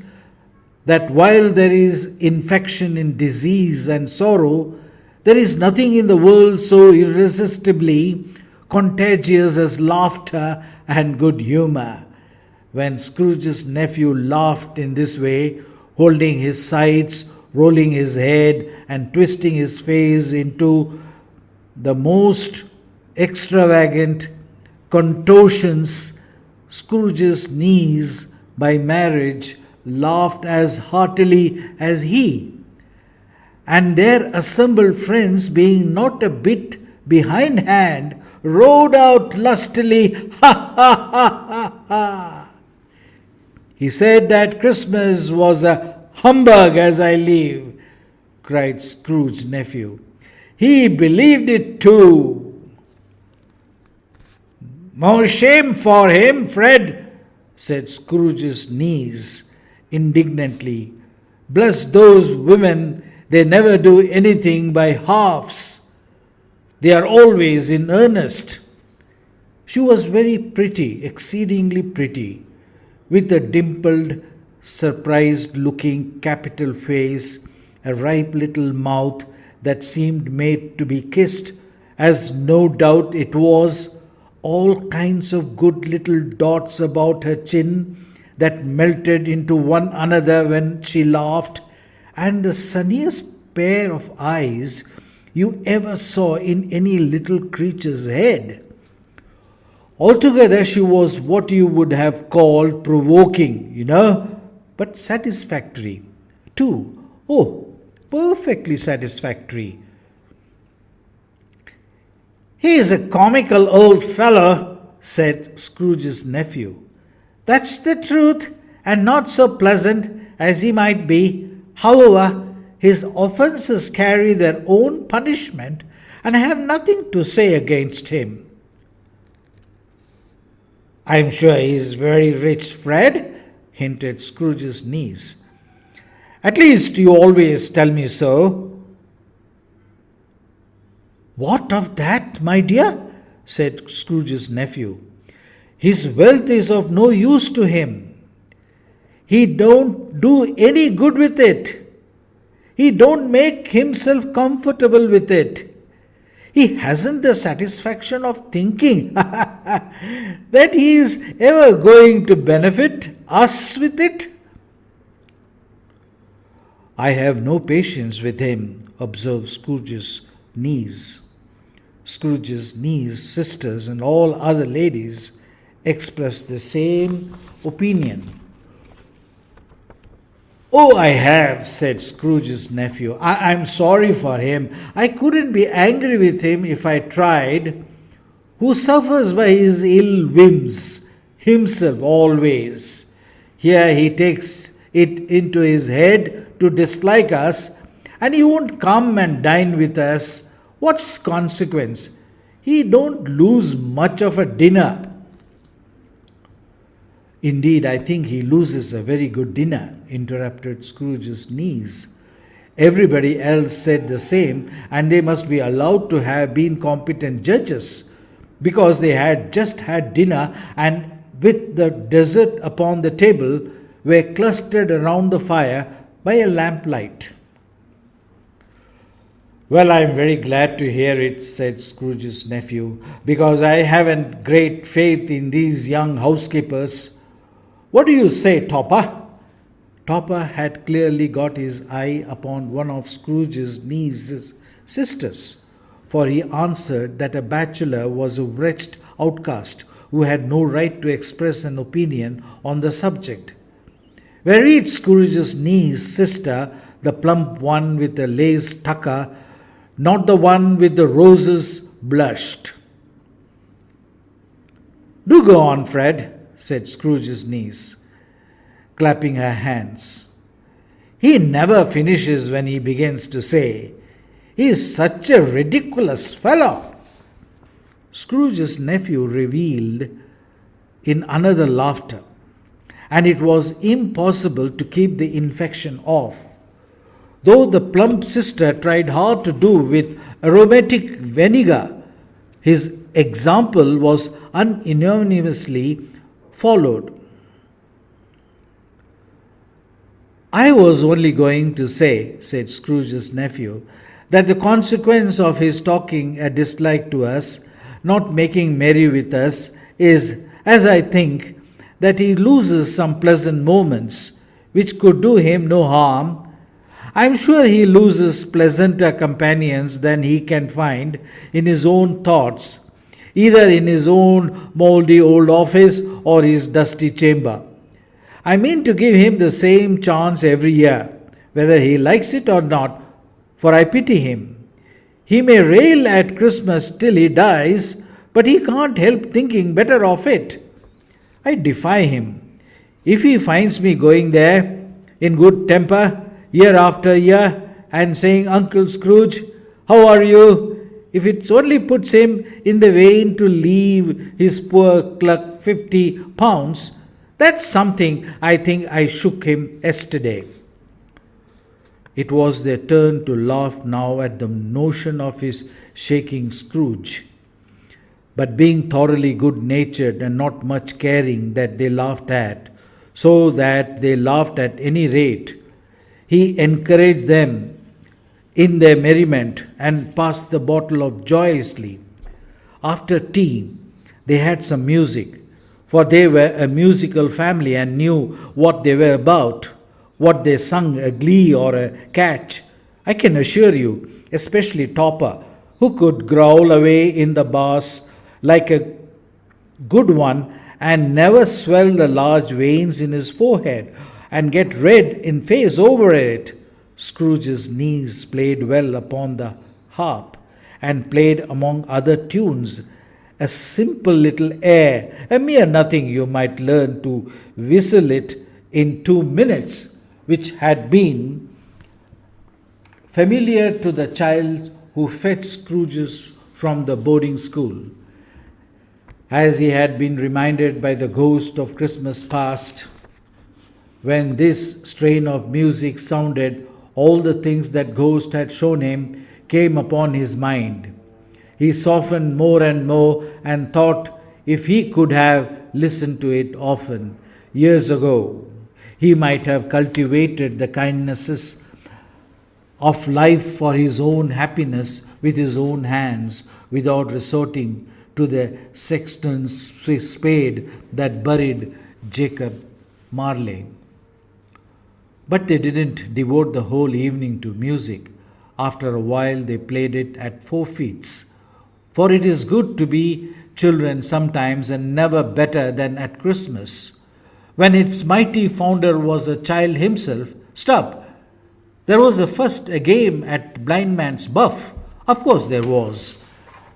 S1: that while there is infection in disease and sorrow, there is nothing in the world so irresistibly contagious as laughter and good humour." When Scrooge's nephew laughed in this way, holding his sides, rolling his head, and twisting his face into the most extravagant contortions, Scrooge's niece by marriage laughed as heartily as he, and their assembled friends, being not a bit behindhand, roared out lustily, "Ha ha ha ha ha!" "He said that Christmas was a humbug as I live," cried Scrooge's nephew. "He believed it too." "More shame for him, Fred," said Scrooge's niece indignantly. "Bless those women, they never do anything by halves. They are always in earnest." She was very pretty, exceedingly pretty, with a dimpled, surprised-looking capital face, a ripe little mouth that seemed made to be kissed, as no doubt it was, all kinds of good little dots about her chin that melted into one another when she laughed, and the sunniest pair of eyes you ever saw in any little creature's head. Altogether she was what you would have called provoking, but satisfactory too. Oh, perfectly satisfactory. "He is a comical old fellow," said Scrooge's nephew. "That's the truth, and not so pleasant as he might be. However, his offences carry their own punishment, and I have nothing to say against him." "I'm sure he is very rich, Fred," hinted Scrooge's niece. "At least you always tell me so." "What of that, my dear?" said Scrooge's nephew. "His wealth is of no use to him. He don't do any good with it. He don't make himself comfortable with it. He hasn't the satisfaction of thinking that he is ever going to benefit us with it." "I have no patience with him," observed Scrooge's niece. Scrooge's niece, sisters, and all other ladies expressed the same opinion. "Oh, I have," said Scrooge's nephew. I'm sorry for him. I couldn't be angry with him if I tried. Who suffers by his ill whims? Himself always. Here he takes it into his head to dislike us, and he won't come and dine with us. What's consequence? He don't lose much of a dinner." "Indeed, I think he loses a very good dinner," interrupted Scrooge's niece. Everybody else said the same, and they must be allowed to have been competent judges, because they had just had dinner and, with the dessert upon the table, were clustered around the fire by a lamplight. "Well, I am very glad to hear it," said Scrooge's nephew, "because I haven't great faith in these young housekeepers. What do you say, Topper?" Topper had clearly got his eye upon one of Scrooge's niece's sisters, for he answered that a bachelor was a wretched outcast who had no right to express an opinion on the subject. Whereat Scrooge's niece's sister, the plump one with the lace tucker, not the one with the roses, blushed. "Do go on, Fred," said Scrooge's niece, clapping her hands. "He never finishes when he begins to say, 'He is such a ridiculous fellow.'" Scrooge's nephew revealed in another laughter, and it was impossible to keep the infection off. Though the plump sister tried hard to do with aromatic vinegar, his example was unanimously followed. "I was only going to say," said Scrooge's nephew, "that the consequence of his talking a dislike to us, not making merry with us, is, as I think, that he loses some pleasant moments, which could do him no harm. I am sure he loses pleasanter companions than he can find in his own thoughts, either in his own mouldy old office or his dusty chamber. I mean to give him the same chance every year, whether he likes it or not, for I pity him. He may rail at Christmas till he dies, but he can't help thinking better of it. I defy him. If he finds me going there in good temper year after year and saying, 'Uncle Scrooge, how are you?' if it only puts him in the vein to leave his poor clerk £50, that's something I think I shook him yesterday." It was their turn to laugh now at the notion of his shaking Scrooge. But being thoroughly good-natured and not much caring that they laughed at, so that they laughed at any rate, he encouraged them in their merriment and passed the bottle of joyously. After tea, they had some music, for they were a musical family and knew what they were about, what they sung, a glee or a catch. I can assure you, especially Topper, who could growl away in the bass like a good one and never swell the large veins in his forehead and get red in face over it. Scrooge's niece played well upon the harp, and played among other tunes a simple little air, a mere nothing you might learn to whistle it in 2 minutes, which had been familiar to the child who fetched Scrooge's from the boarding school. As he had been reminded by the ghost of Christmas past, when this strain of music sounded, all the things that ghost had shown him came upon his mind. He softened more and more and thought if he could have listened to it often, years ago, he might have cultivated the kindnesses of life for his own happiness with his own hands, without resorting to the sexton's spade that buried Jacob Marley. But they didn't devote the whole evening to music. After a while they played it at forfeits, for it is good to be children sometimes and never better than at Christmas, when its mighty founder was a child himself. Stop! There was a game at Blind Man's Buff. Of course there was.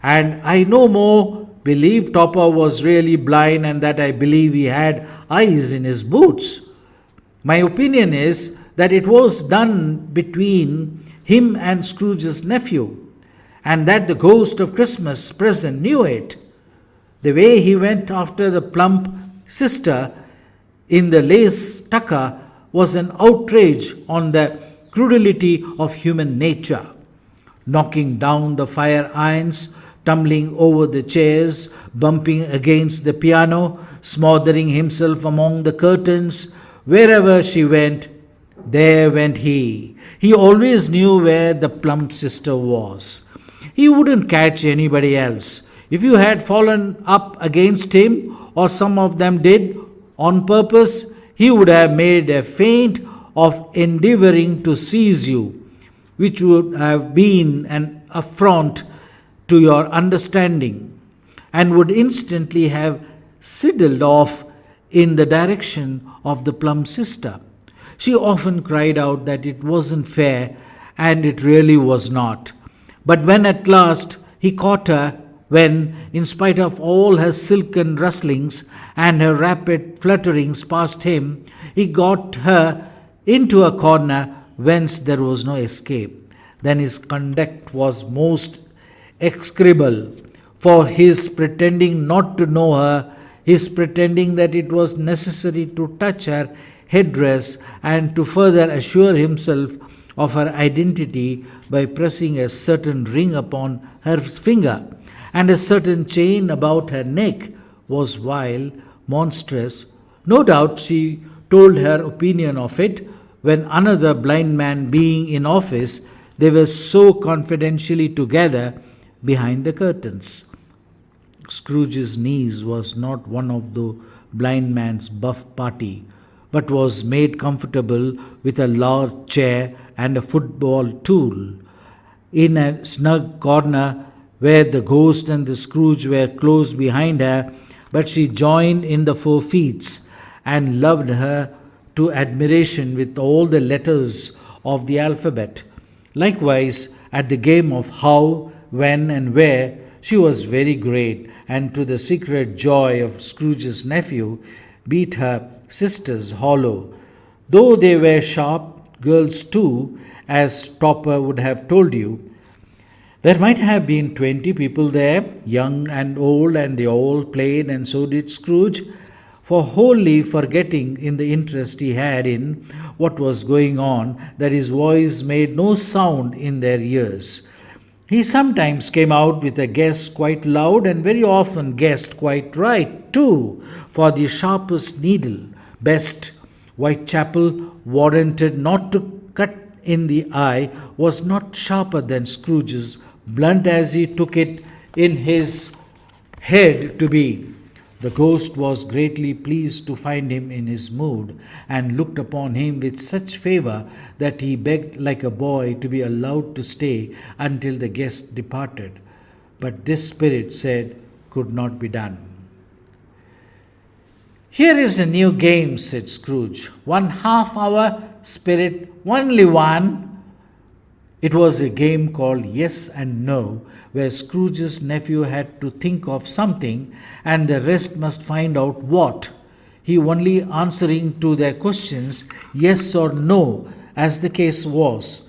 S1: And I no more believe Topper was really blind and that I believe he had eyes in his boots. My opinion is that it was done between him and Scrooge's nephew, and that the ghost of Christmas present knew it. The way he went after the plump sister in the lace tucker was an outrage on the crudelty of human nature. Knocking down the fire irons, tumbling over the chairs, bumping against the piano, smothering himself among the curtains. Wherever she went, there went he. He always knew where the plump sister was. He wouldn't catch anybody else. If you had fallen up against him, or some of them did, on purpose, he would have made a feint of endeavoring to seize you, which would have been an affront to your understanding, and would instantly have sidled off in the direction of the plump sister. She often cried out that it wasn't fair, and it really was not. But when at last he caught her, when, in spite of all her silken rustlings and her rapid flutterings past him, he got her into a corner whence there was no escape, then his conduct was most execrable. For his pretending not to know her, his pretending that it was necessary to touch her headdress, and to further assure himself of her identity by pressing a certain ring upon her finger and a certain chain about her neck, was vile, monstrous. No doubt she told her opinion of it when another blind man being in office, they were so confidentially together behind the curtains. Scrooge's niece was not one of the blind man's buff party, but was made comfortable with a large chair and a football tool in a snug corner where the ghost and the Scrooge were close behind her, but she joined in the forfeits and loved her to admiration with all the letters of the alphabet. Likewise, at the game of how, when, and where, she was very great, and to the secret joy of Scrooge's nephew, beat her sisters hollow. Though they were sharp girls too, as Topper would have told you. There might have been 20 people there, young and old, and they all played, and so did Scrooge, for wholly forgetting in the interest he had in what was going on, that his voice made no sound in their ears. He sometimes came out with a guess quite loud, and very often guessed quite right too, for the sharpest needle, best Whitechapel warranted not to cut in the eye, was not sharper than Scrooge's, blunt as he took it in his head to be. The ghost was greatly pleased to find him in his mood, and looked upon him with such favour that he begged like a boy to be allowed to stay until the guest departed. But this spirit said could not be done. "Here is a new game," said Scrooge. "1 half-hour, spirit, only one." It was a game called Yes and No, where Scrooge's nephew had to think of something, and the rest must find out what, he only answering to their questions yes or no, as the case was.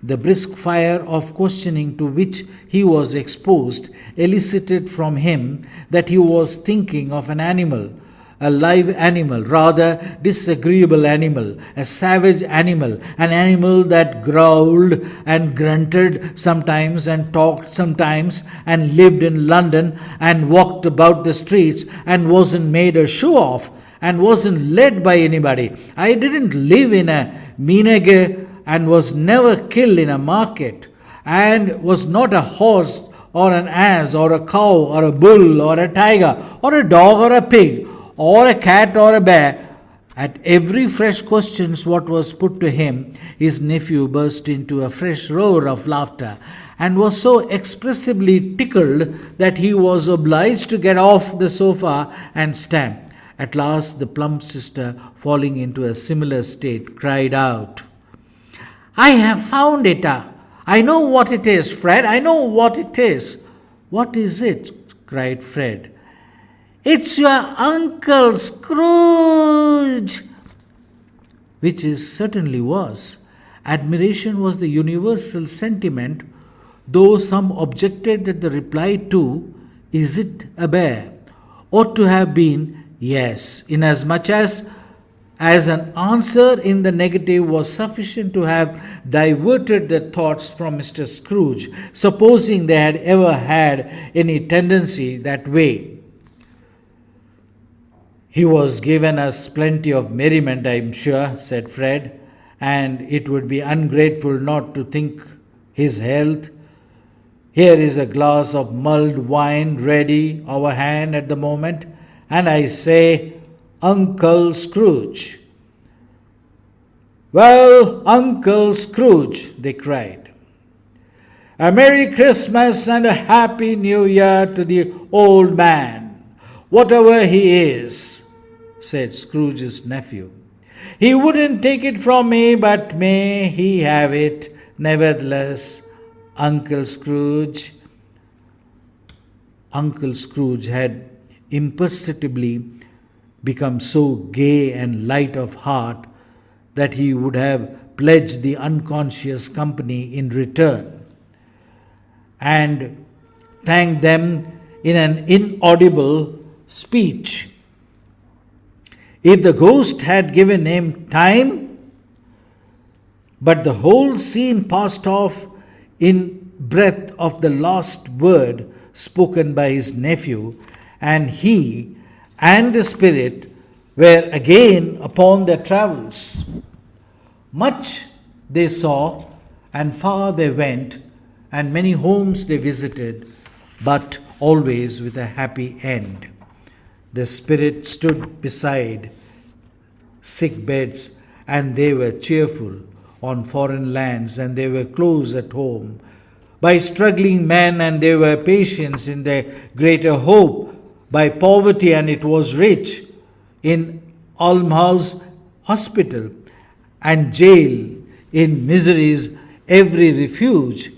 S1: The brisk fire of questioning to which he was exposed elicited from him that he was thinking of an animal, a live animal, rather disagreeable animal, a savage animal, an animal that growled and grunted sometimes and talked sometimes and lived in London and walked about the streets and wasn't made a show of and wasn't led by anybody. I didn't live in a minege and was never killed in a market, and was not a horse or an ass or a cow or a bull or a tiger or a dog or a pig or a cat or a bear. At every fresh question what was put to him, his nephew burst into a fresh roar of laughter, and was so expressively tickled that he was obliged to get off the sofa and stand. At last the plump sister, falling into a similar state, cried out, "I have found it. I know what it is, Fred. I know what it is." "What is it?" cried Fred. "It's your Uncle Scrooge!" Which it certainly was. Admiration was the universal sentiment, though some objected that the reply to "Is it a bear?" ought to have been yes, inasmuch as as an answer in the negative was sufficient to have diverted their thoughts from Mr. Scrooge, supposing they had ever had any tendency that way. "He was given us plenty of merriment, I am sure," said Fred, "and it would be ungrateful not to think his health. Here is a glass of mulled wine ready our hand at the moment, and I say, Uncle Scrooge." "Well, Uncle Scrooge," they cried, "a Merry Christmas and a Happy New Year to the old man, whatever he is," said Scrooge's nephew. "He wouldn't take it from me, but may he have it, nevertheless, Uncle Scrooge." Uncle Scrooge had imperceptibly become so gay and light of heart that he would have pledged the unconscious company in return, and thanked them in an inaudible speech. If the ghost had given him time, but the whole scene passed off in breath of the last word spoken by his nephew, and he and the spirit were again upon their travels. Much they saw, and far they went, and many homes they visited, but always with a happy end. The spirit stood beside sick beds, and they were cheerful on foreign lands, and they were close at home by struggling men, and they were patients in their greater hope by poverty, and it was rich in almhouse, hospital, and jail, in misery's every refuge,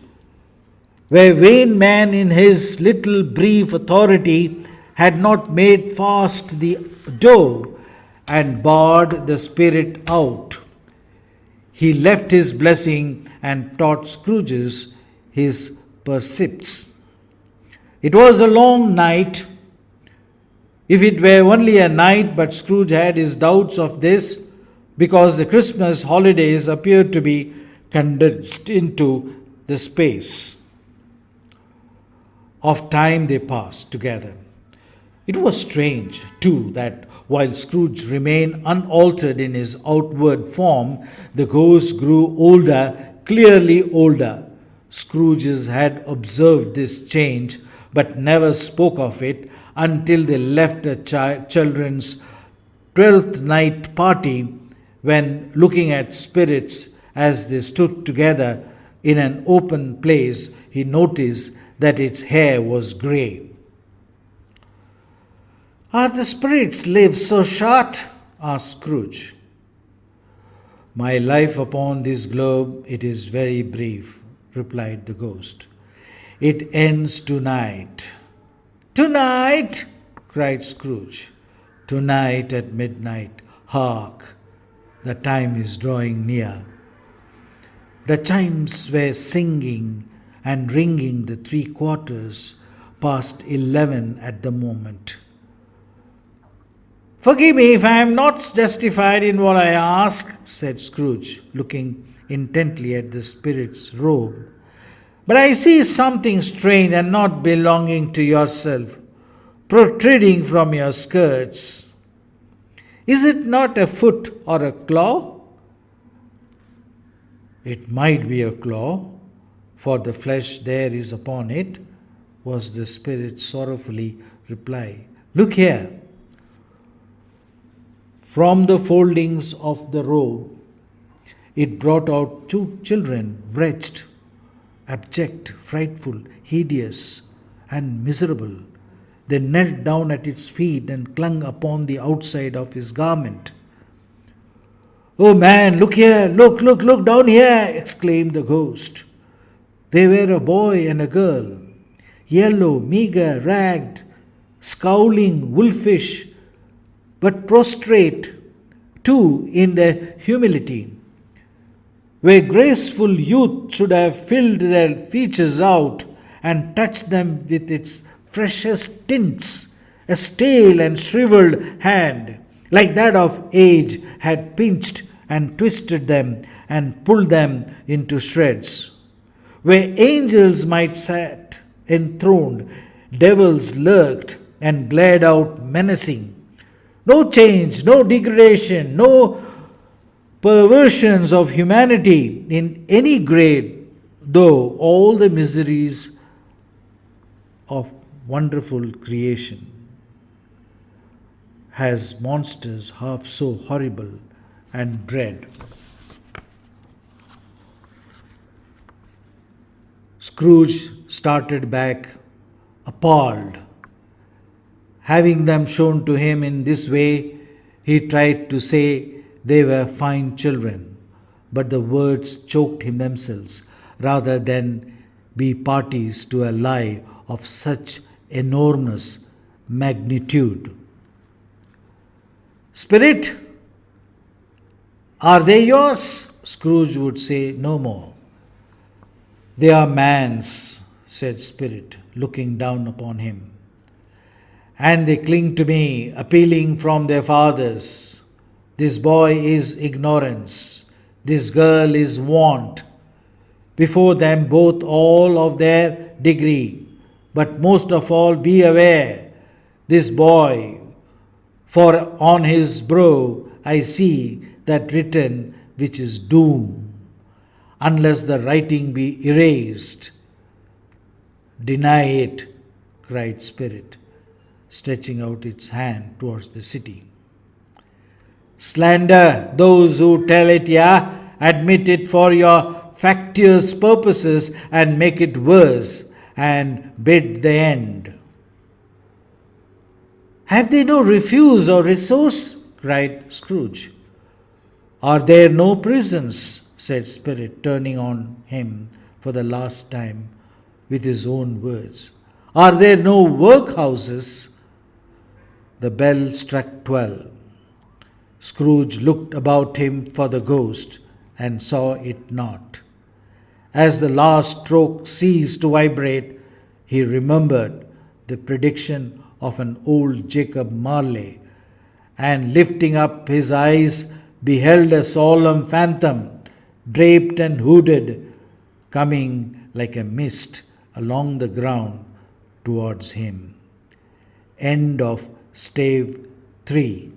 S1: where vain man in his little brief authority had not made fast the door and barred the spirit out. He left his blessing and taught Scrooge's his precepts. It was a long night, if it were only a night, but Scrooge had his doubts of this, because the Christmas holidays appeared to be condensed into the space of time they passed together. It was strange, too, that while Scrooge remained unaltered in his outward form, the ghost grew older, clearly older. Scrooge had observed this change, but never spoke of it until they left a children's 12th night party, when, looking at spirits as they stood together in an open place, he noticed that its hair was grey. "Are the spirits live so short?" asked Scrooge. "My life upon this globe, it is very brief," replied the ghost. "It ends tonight." "Tonight?" cried Scrooge. "Tonight at midnight. Hark! The time is drawing near." The chimes were singing and ringing the 3/4 past 11 at the moment. "Forgive me if I am not justified in what I ask," said Scrooge, looking intently at the spirit's robe, "but I see something strange and not belonging to yourself, protruding from your skirts. Is it not a foot or a claw?" "It might be a claw, for the flesh there is upon it," was the spirit's sorrowfully reply. "Look here." From the foldings of the robe, it brought out 2 children, wretched, abject, frightful, hideous, and miserable. They knelt down at its feet and clung upon the outside of his garment. "Oh man, look here, look down here," exclaimed the ghost. They were a boy and a girl, yellow, meagre, ragged, scowling, wolfish, but prostrate too in their humility. Where graceful youth should have filled their features out and touched them with its freshest tints, a stale and shriveled hand like that of age, had pinched and twisted them and pulled them into shreds. Where angels might sat enthroned, devils lurked and glared out menacing. No change, no degradation, no perversions of humanity in any grade, though all the miseries of wonderful creation has monsters half so horrible and dread. Scrooge started back, appalled. Having them shown to him in this way, he tried to say they were fine children, but the words choked him themselves rather than be parties to a lie of such enormous magnitude. Spirit, are they yours? Scrooge would say no more. They are man's, said Spirit, looking down upon him. And they cling to me, appealing from their fathers. This boy is ignorance, this girl is want. Before them both all of their degree, but most of all be aware, this boy, for on his brow I see that written which is doom, unless the writing be erased. Deny it, cried Spirit, stretching out its hand towards the city. Slander those who tell it, admit it for your factious purposes and make it worse, and bid the end. Have they no refuge or resource? Cried Scrooge. Are there no prisons? Said Spirit, turning on him for the last time with his own words. Are there no workhouses? The bell struck 12. Scrooge looked about him for the ghost and saw it not. As the last stroke ceased to vibrate, he remembered the prediction of an old Jacob Marley, and lifting up his eyes, beheld a solemn phantom, draped and hooded, coming like a mist along the ground towards him. End of Stave 3.